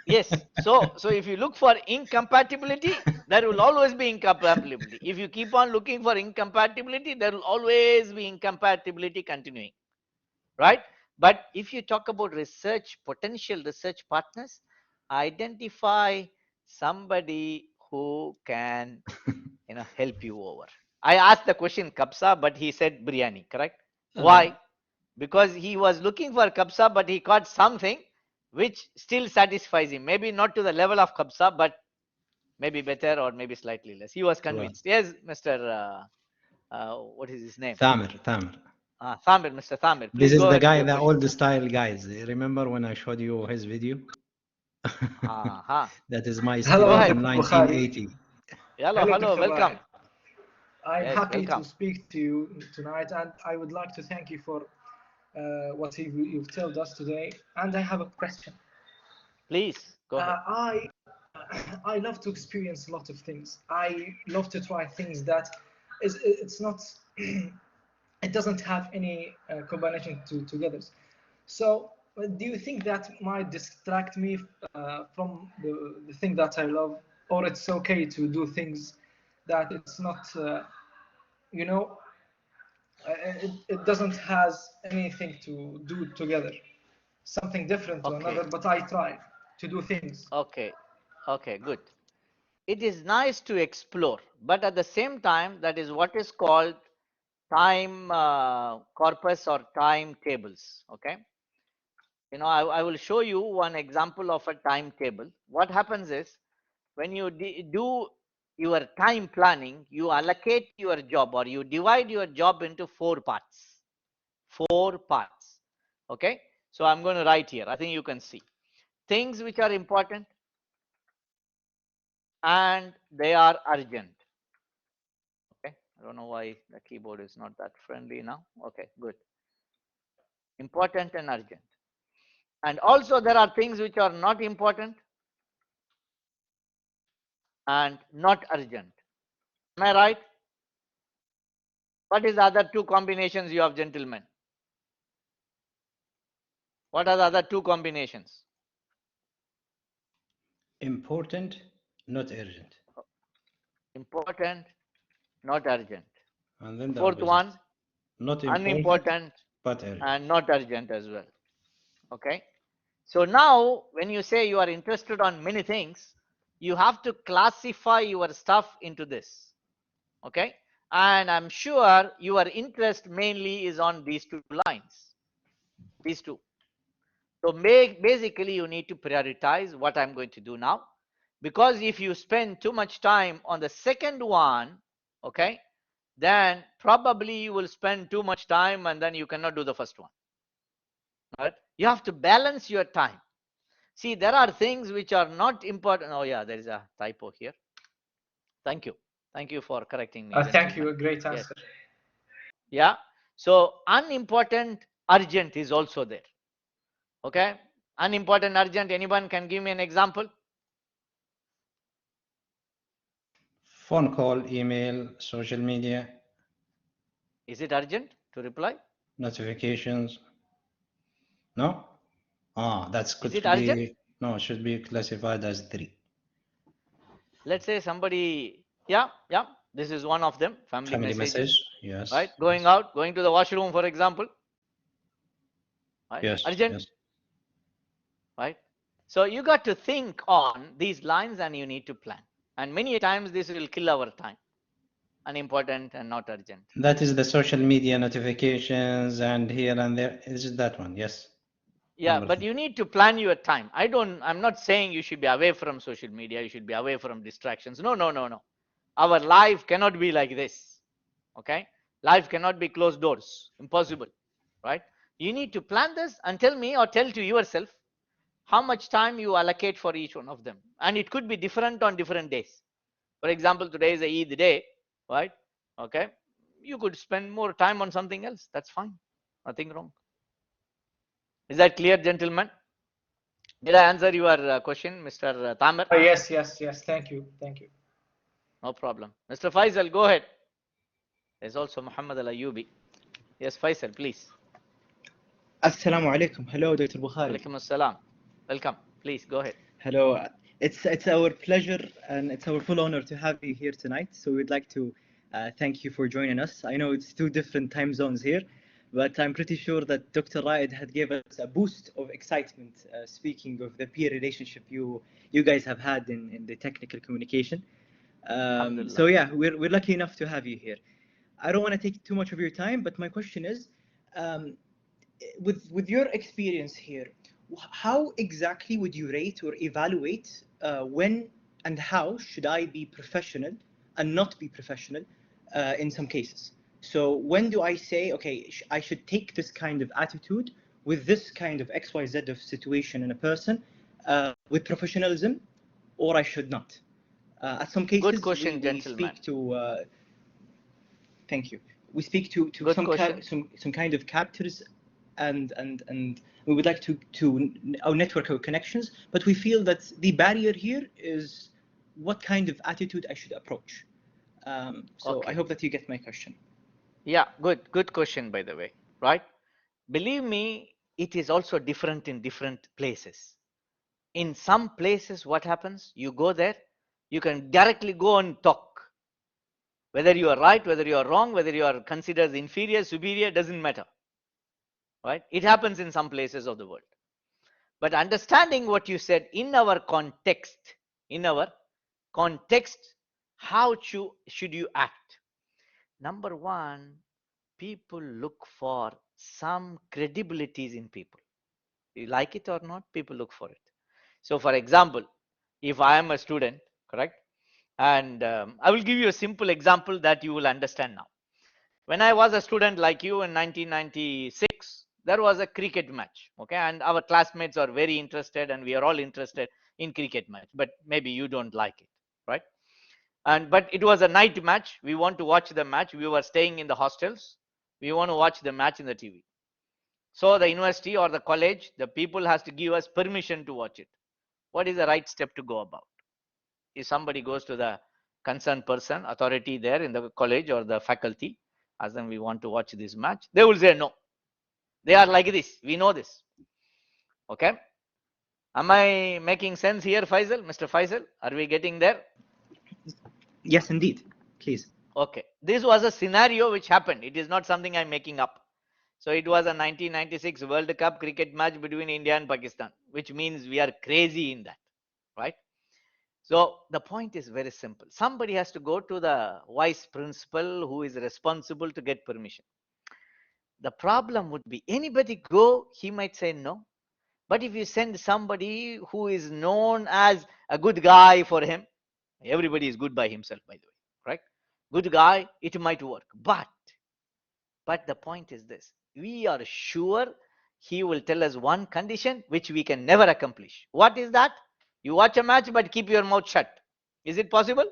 Yes. So if you look for incompatibility, there will always be incompatibility. If you keep on looking for incompatibility, there will always be incompatibility continuing. Right? But if you talk about research, potential research partners, identify somebody who can help you over. I asked the question kabsa, but he said biryani, correct? Why? Because he was looking for kabsa, but he caught something which still satisfies him. Maybe not to the level of kabsa, but maybe better or maybe slightly less. He was convinced. Yes, Mr. What is his name? Thamir. Thamir, Mr. Thamir, This please is go the ahead with guy, your the question. old style guys. Remember when I showed you his video? That is my Go student ahead. in 1980. Hello, hello, Dr. welcome. Raed. I'm Yes, happy welcome. to speak to you tonight, and I would like to thank you for what you've told us today. And I have a question. Please, go ahead. I love to experience a lot of things. I love to try things that it's not it doesn't have any combination together. So do you think that might distract me from the thing that I love, or it's okay to do things that it's not you know it doesn't has anything to do together, something different to another, but I try to do things. Okay, okay, good. It is nice to explore, but at the same time, that is what is called time corpus or timetables. Okay, I will show you one example of a timetable. What happens is when you do your time planning, you allocate your job or you divide your job into 4 parts. 4 parts. Okay, so I'm going to write here. I think you can see things which are important and they are urgent. Okay, I don't know why the keyboard is not that friendly now. Okay, good. Important and urgent. And also there are things which are not important and not urgent. Am I right? What is the other 2 combinations you have, gentlemen? What are the other 2 combinations? Important, not urgent. Important, not urgent. And then the 4th opposite. one, Not important, unimportant but urgent. and not urgent as well. Okay. So now when you say you are interested on many things, you have to classify your stuff into this. Okay. And I'm sure your interest mainly is on these 2 lines. These 2. So basically you need to prioritize what I'm going to do now, because if you spend too much time on the second one, okay, then probably you will spend too much time and then you cannot do the first one. Right? You have to balance your time. See, there are things which are not important. Oh yeah, there is a typo here. Thank you. Thank you for correcting me. Thank you, a great answer. Yes. Yeah. So unimportant, urgent is also there. Okay. Unimportant, urgent. Anyone can give me an example? Phone call, email, social media. Is it urgent to reply? Notifications. No? That's Is good it to urgent? be, no, it should be classified as 3. Let's say somebody, yeah, this is one of them, family messages, message, yes. right? Going out, going to the washroom, for example, right? Yes, Urgent, yes. right? So you got to think on these lines and you need to plan. And many times this will kill our time. Unimportant and not urgent. That is the social media notifications and here and there. It's just that one, yes. Yeah, Number but 3. you need to plan your time. I'm not saying you should be away from social media, you should be away from distractions. No. Our life cannot be like this. Okay? Life cannot be closed doors. Impossible. Right? You need to plan this and tell me or tell to yourself how much time you allocate for each one of them. And it could be different on different days. For example, today is a Eid day, right? Okay? You could spend more time on something else. That's fine. Nothing wrong. Is that clear, gentlemen? Did I answer your question, Mr. Tamer? Yes. Thank you. No problem. Mr. Faisal, go ahead. There's also Muhammad Al Ayubi. Yes, Faisal, please. Assalamu alaikum. Hello, Dr. Buhari. Alaikum assalam. Welcome. Please go ahead. Hello. It's our pleasure and it's our full honor to have you here tonight. So we'd like to thank you for joining us. I know it's 2 different time zones here, but I'm pretty sure that Dr. Raed had given us a boost of excitement speaking of the peer relationship you guys have had in the technical communication. So yeah, we're lucky enough to have you here. I don't want to take too much of your time, but my question is, with your experience here, how exactly would you rate or evaluate when and how should I be professional and not be professional in some cases? So when do I say, okay, I should take this kind of attitude with this kind of XYZ of situation in a person with professionalism, or I should not? At some cases, Good question, we gentleman. speak to. Thank you. We speak to Good some question. some kind of captors, and we would like to our network of connections, but we feel that the barrier here is what kind of attitude I should approach. So Okay. I hope that you get my question. Yeah, good question, by the way, right? Believe me, it is also different in different places. In some places, what happens? You go there, you can directly go and talk. Whether you are right, whether you are wrong, whether you are considered inferior, superior, doesn't matter, right? It happens in some places of the world. But understanding what you said in our context, how should you act? Number one, people look for some credibilities in people. You like it or not, people look for it. So for example, if I am a student, correct, and I will give you a simple example that you will understand now. When I was a student like you in 1996, there was a cricket match, okay, and our classmates are very interested and we are all interested in cricket match, but maybe you don't like it, right? But it was a night match. We want to watch the match. We were staying in the hostels. We want to watch the match in the TV. So the university or the college, the people has to give us permission to watch it. What is the right step to go about? If somebody goes to the concerned person, authority there in the college or the faculty, ask them, we want to watch this match, they will say no. They are like this. We know this. Okay. Am I making sense here, Faisal? Mr. Faisal, are we getting there? Yes, indeed. Please. Okay. This was a scenario which happened. It is not something I'm making up. So it was a 1996 World Cup cricket match between India and Pakistan, which means we are crazy in that, right? So the point is very simple. Somebody has to go to the vice principal who is responsible to get permission. The problem would be anybody go, he might say no. But if you send somebody who is known as a good guy for him, everybody is good by himself, by the way, right? Good guy, it might work. But the point is this, we are sure he will tell us one condition which we can never accomplish. What is that? You watch a match but keep your mouth shut. Is it possible?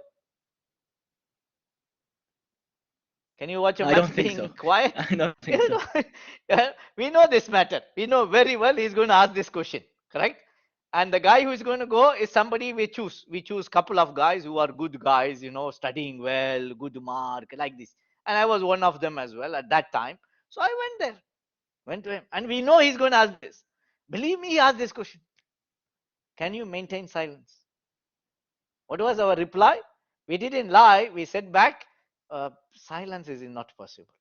Can you watch a match being so. Quiet? I don't think so. We know this matter. We know very well he's going to ask this question, correct? And the guy who is going to go is somebody we choose. We choose couple of guys who are good guys, studying well, good mark, like this. And I was one of them as well at that time. So I went to him. And we know he's going to ask this. Believe me, he asked this question. Can you maintain silence? What was our reply? We didn't lie. We said back, silence is not possible.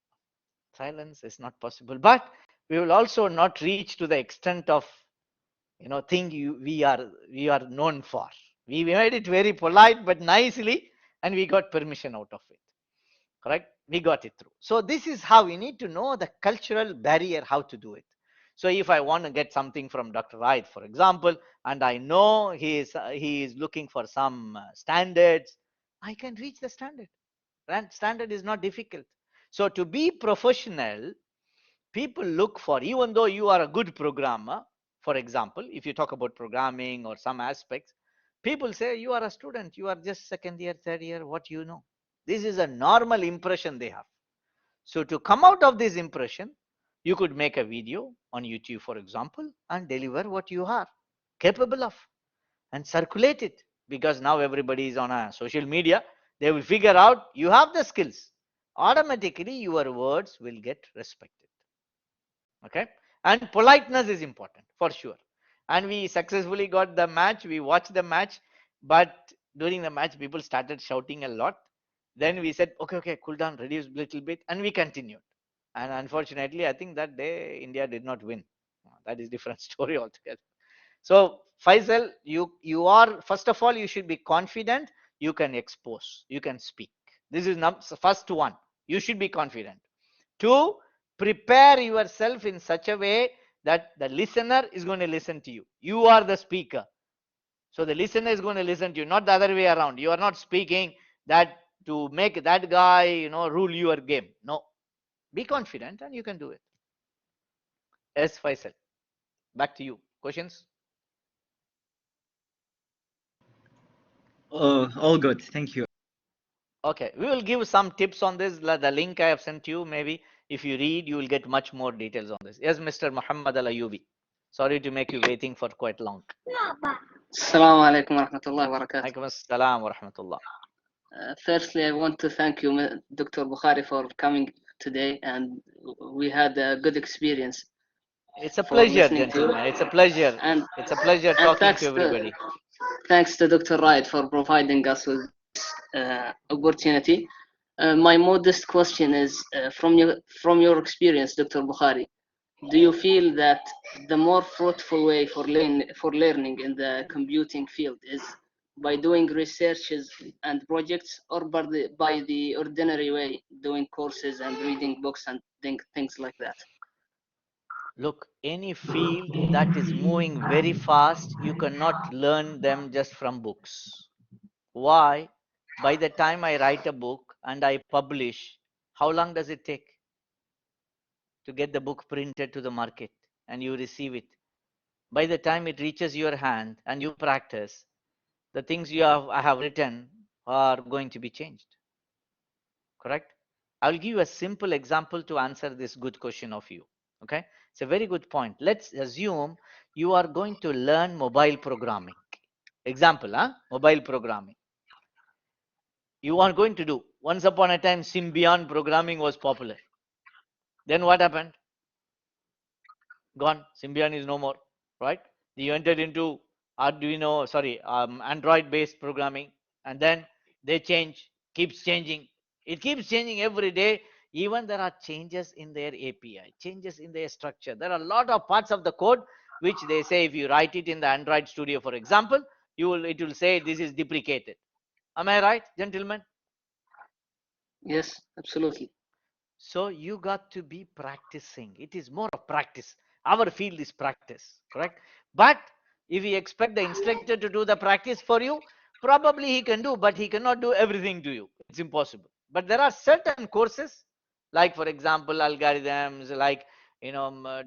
Silence is not possible. But we will also not reach to the extent of, thing we are known for. We made it very polite but nicely, and we got permission out of it. Correct? We got it through. So this is how we need to know the cultural barrier, how to do it. So if I want to get something from Dr. Raid, for example, and I know he is looking for some standards, I can reach the standard. Standard is not difficult. So to be professional, people look for, even though you are a good programmer, for example, if you talk about programming or some aspects, people say you are a student, you are just second year, third year, what you know. This is a normal impression they have. So to come out of this impression, you could make a video on YouTube, for example, and deliver what you are capable of and circulate it, because now everybody is on a social media. They will figure out you have the skills. Automatically, your words will get respected. Okay. And politeness is important for sure. And we successfully got the match. We watched the match, but during the match, people started shouting a lot. Then we said, okay, cool down, reduce a little bit, and we continued. And unfortunately, I think that day India did not win. That is different story altogether. So Faisal, you are, first of all, you should be confident. You can expose, you can speak. This is first one. You should be confident. Two, prepare yourself in such a way that the listener is going to listen to you. You are the speaker. So the listener is going to listen to you, not the other way around. You are not speaking that to make that guy, rule your game. No, Be confident and you can do it. Yes, Faisal, back to you. Questions? All good. Thank you. Okay, we will give some tips on this. The link I have sent you, maybe if you read, you will get much more details on this. Yes, Mr. Muhammad Al Ayubi. Sorry to make you waiting for quite long. Assalamu alaikum wa rahmatullahi wa barakatuh. Alaikum assalam wa rahmatullah. Firstly, I want to thank you, Dr. Buhari, for coming today, and we had a good experience. It's a for pleasure, listening to you. gentlemen. It's a pleasure. And It's a pleasure and talking thanks to everybody. Thanks to Dr. Wright for providing us with opportunity. My modest question is, from your experience, Dr. Buhari, do you feel that the more fruitful way for learning in the computing field is by doing researches and projects, or by the ordinary way, doing courses and reading books and things like that? Look, any field that is moving very fast, you cannot learn them just from books. Why? By the time I write a book and I publish, how long does it take to get the book printed to the market and you receive it? By the time it reaches your hand and you practice, the things I have written are going to be changed. Correct? I will give you a simple example to answer this good question of you. Okay? It's a very good point. Let's assume you are going to learn mobile programming. Example, mobile programming. You are going to do. Once upon a time, Symbian programming was popular. Then what happened? Gone. Symbian is no more, right? You entered into Android-based programming, and then they change, keeps changing. It keeps changing every day. Even there are changes in their API, changes in their structure. There are a lot of parts of the code which they say if you write it in the Android Studio, for example, it will say this is deprecated. Am I right, gentlemen? Yes, absolutely. So you got to be practicing. It is more of practice. Our field is practice, correct? But if you expect the instructor to do the practice for you, probably he can do, but he cannot do everything to you. It's impossible. But there are certain courses, like for example, algorithms, like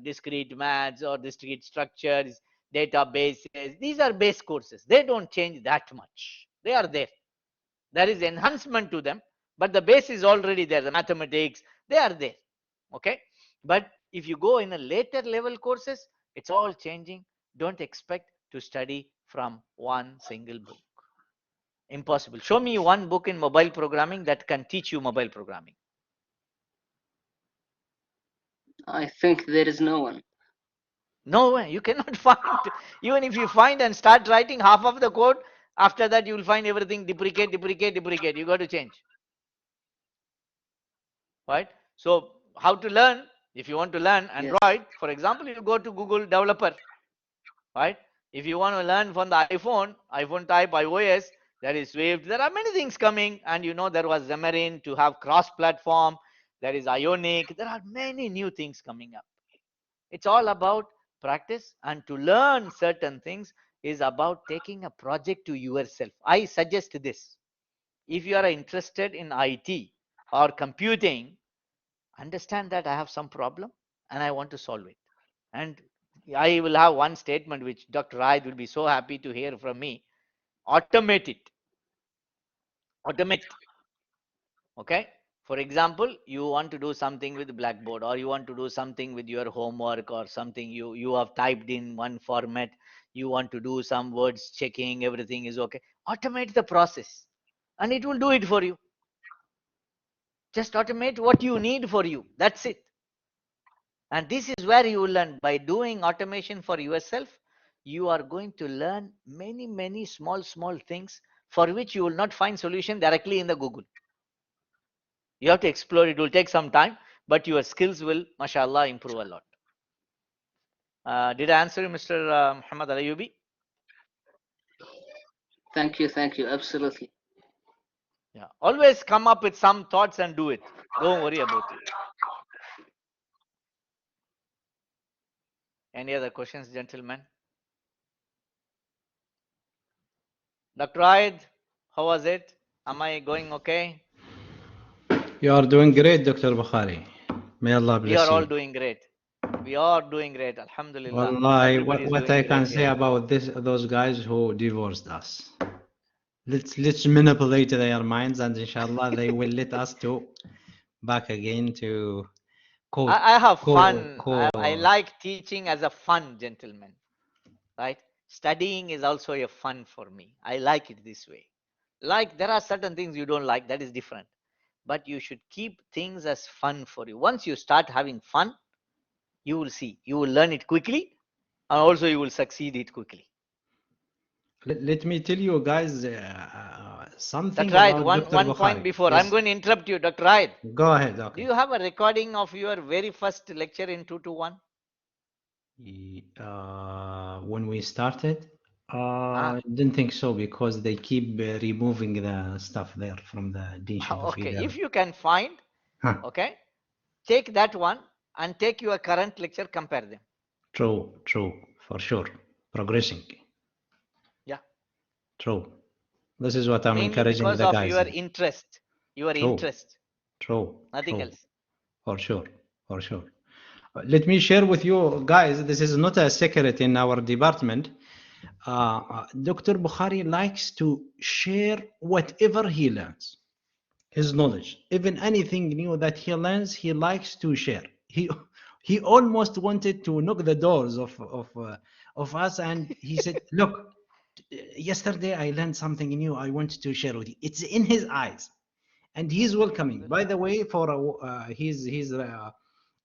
discrete maths or discrete structures, databases. These are base courses. They don't change that much. They are there. There is enhancement to them, but the base is already there. The mathematics, they are there. Okay, but if you go in a later level courses, it's all changing. Don't expect to study from one single book. Impossible. Show me one book in mobile programming that can teach you mobile programming. I think there is no one. No way. You cannot find. Even if you find and start writing half of the code, after that you will find everything deprecate. You got to change. Right? So how to learn? If you want to learn Android, yes, for example, you go to Google Developer, right? If you want to learn from the iPhone type iOS, there is Swift. There are many things coming, and there was Xamarin to have cross-platform. There is Ionic. There are many new things coming up. It's all about practice, and to learn certain things is about taking a project to yourself. I suggest this. If you are interested in IT or computing, understand that I have some problem and I want to solve it. And I will have one statement which Dr. Raid will be so happy to hear from me. Automate it. Automate. Okay. For example, you want to do something with Blackboard, or you want to do something with your homework, or something you have typed in one format. You want to do some words checking, everything is okay. Automate the process and it will do it for you. Just automate what you need for you. That's it. And this is where you will learn. By doing automation for yourself, you are going to learn many small things for which you will not find solution directly in the Google. You have to explore. It will take some time, but your skills will, mashallah, improve a lot. Did I answer you, Mr. Muhammad Al Ayubi? Thank you, absolutely. Yeah, always come up with some thoughts and do it. Don't worry about it. Any other questions, gentlemen? Dr. Aid, how was it? Am I going okay? You are doing great, Dr. Bukhari. May Allah We are bless all you. doing great. We are doing great. Alhamdulillah. Wallahi, Everybody is what doing I great can here. say about those guys who divorced us. Let's manipulate their minds, and inshallah they will let us to back again to I have fun. I like teaching as a fun, gentleman. Right? Studying is also a fun for me. I like it this way. Like there are certain things you don't like, that is different. But you should keep things as fun for you. Once you start having fun, you will see. You will learn it quickly, and also you will succeed it quickly. Let me tell you guys something Dr. Raid, about Dr. one point Bukhari. before. Yes. I'm going to interrupt you, Dr. Raid. Go ahead. Do Okay. you have a recording of your very first lecture in 221? When we started, I didn't think so because they keep removing the stuff there from the Dean Sheikh Okay, Fidel. if you can find, okay, take that one and take your current lecture, compare them. True, for sure. Progressing. Yeah. True. This is what I'm Mainly encouraging because the of guys your here. interest. Your True. interest. True. Nothing else. For sure. Let me share with you guys, this is not a secret in our department. Dr. Bukhari likes to share whatever he learns, his knowledge. Even anything new that he learns, he likes to share. He almost wanted to knock the doors of us, and he said, look, yesterday I learned something new I want to share with you. It's in his eyes, and he's welcoming. By the way, he's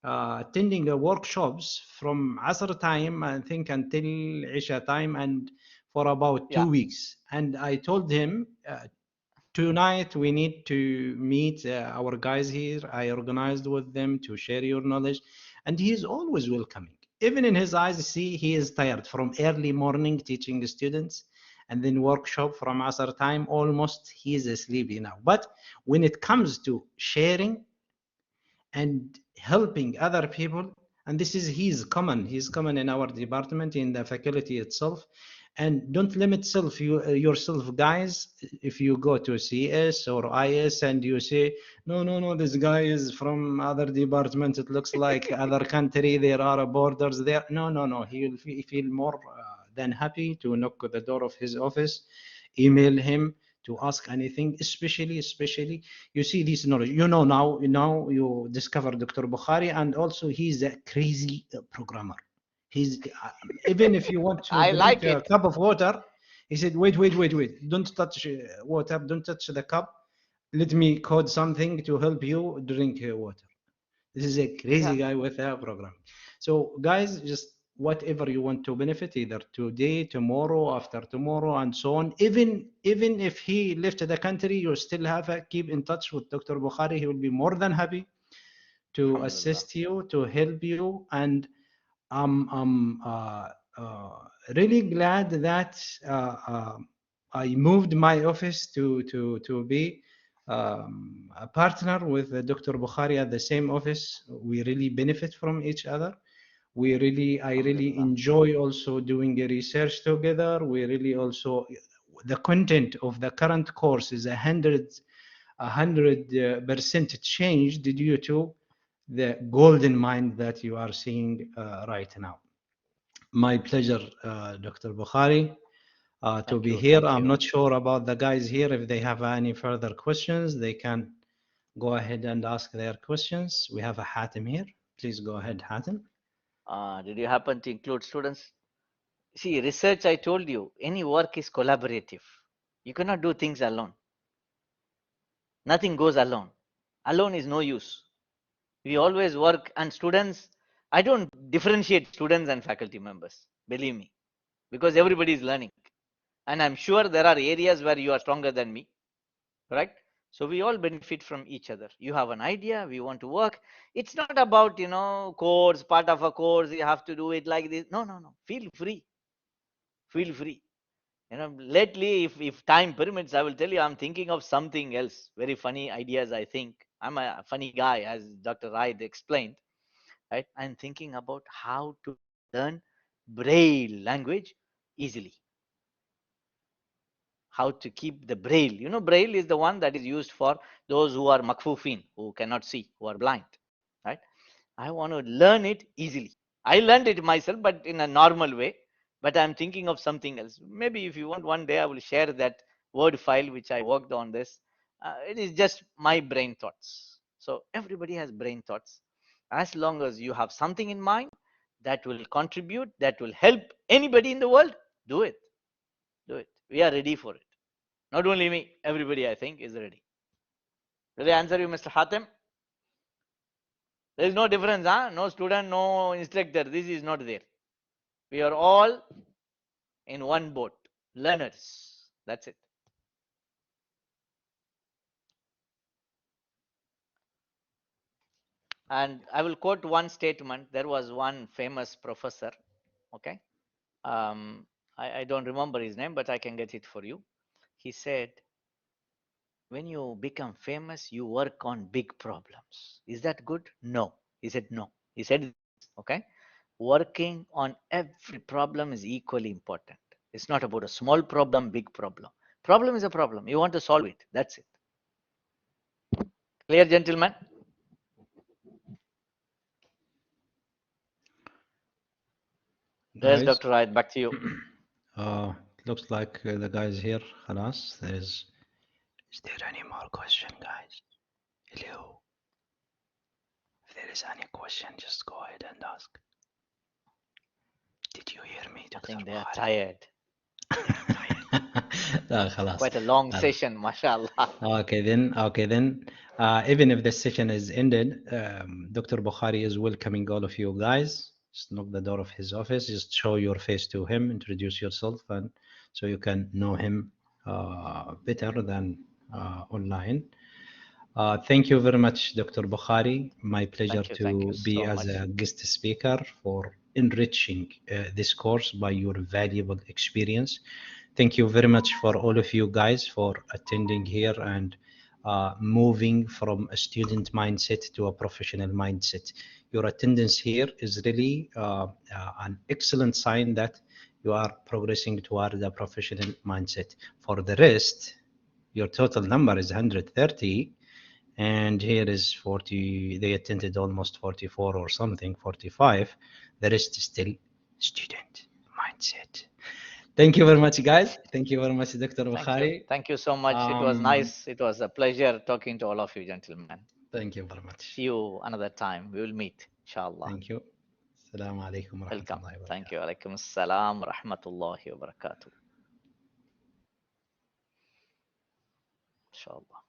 attending workshops from Asr time, I think, until Isha time, and for about 2 weeks. And I told him, tonight we need to meet our guys here. I organized with them to share your knowledge, and he is always welcoming. Even in his eyes, see, he is tired from early morning teaching students, and then workshop from Asr time, almost he is sleepy now. But when it comes to sharing and helping other people, and this is he's common in our department, in the faculty itself. And don't limit yourself, guys. If you go to CS or IS and you say, no, this guy is from other department, it looks like other country, there are borders there. No, he will feel more than happy to knock at the door of his office, email him to ask anything, especially you see this knowledge. Now you discover Dr. Bukhari, and also he's a crazy programmer. He's even if you want to drink a cup of water, he said, wait, don't touch water, don't touch the cup, let me code something to help you drink water. This is a crazy guy with a program. So guys, just whatever you want to benefit, either today, tomorrow, after tomorrow, and so on. Even if he left the country, you still have to keep in touch with Dr. Bukhari. He will be more than happy to assist you, to help you. And I'm really glad that I moved my office to be a partner with Dr. Bukhari at the same office. We really benefit from each other. I really enjoy also doing a research together. We really also, the content of the current course is 100% changed due to the golden mind that you are seeing right now. My pleasure, Dr. Bukhari, to be here. I'm not sure about the guys here. If they have any further questions, they can go ahead and ask their questions. We have a Hatem here. Please go ahead, Hatem. Did you happen to include students? See, research, I told you, any work is collaborative. You cannot do things alone. Nothing goes alone. Alone is no use. We always work, and students, I don't differentiate students and faculty members, believe me, because everybody is learning. And I'm sure there are areas where you are stronger than me, correct? So we all benefit from each other. You have an idea, we want to work. It's not about, course, part of a course, you have to do it like this. No. Feel free. Lately, if time permits, I will tell you, I'm thinking of something else. Very funny ideas, I think. I'm a funny guy, as Dr. Raid explained. Right? I'm thinking about how to learn Braille language easily. How to keep the Braille. Braille is the one that is used for those who are makfufin, who cannot see, who are blind. Right? I want to learn it easily. I learned it myself, but in a normal way. But I'm thinking of something else. Maybe if you want, one day I will share that Word file which I worked on this. It is just my brain thoughts. So everybody has brain thoughts. As long as you have something in mind that will contribute, that will help anybody in the world, do it. Do it. We are ready for it. Not only me, everybody I think is ready. Did I answer you, Mr. Hatem? There is no difference, huh? No student, no instructor. This is not there. We are all in one boat. Learners. That's it. And I will quote one statement. There was one famous professor. Okay. I don't remember his name, but I can get it for you. He said, when you become famous, you work on big problems. Is that good? No. He said, no. He said, okay, working on every problem is equally important. It's not about a small problem, big problem. Problem is a problem. You want to solve it. That's it. Clear, gentlemen? Yes, Guys, Dr. Raid, back to you. looks like the guys here. Khalas, is there any more question, guys? Hello. If there is any question, just go ahead and ask. Did you hear me, I Dr. think they are Buhari? tired. لا خلاص. Quite a long session, mashallah. Okay then. Even if the session is ended, Dr. Bukhari is welcoming all of you guys. Just knock the door of his office. Just show your face to him, introduce yourself, and so you can know him better than online. Thank you very much, Dr. Bukhari. My pleasure Thank you to be so as much. a guest speaker for enriching this course by your valuable experience. Thank you very much for all of you guys for attending here and moving from a student mindset to a professional mindset. Your attendance here is really an excellent sign that you are progressing toward the professional mindset. For the rest, your total number is 130 and here is 40. They attended almost 44 or something, 45. The rest is still student mindset. Thank you very much, guys. Thank you very much, Dr. Bukhari. Thank you so much. It was nice. It was a pleasure talking to all of you, gentlemen. Thank you very much. See you another time. We will meet, inshallah. Thank you. Assalamu alaikum wa Welcome. rahmatullahi wa Thank you. Alaikum assalam wa rahmatullahi wa barakatuh. Inshallah.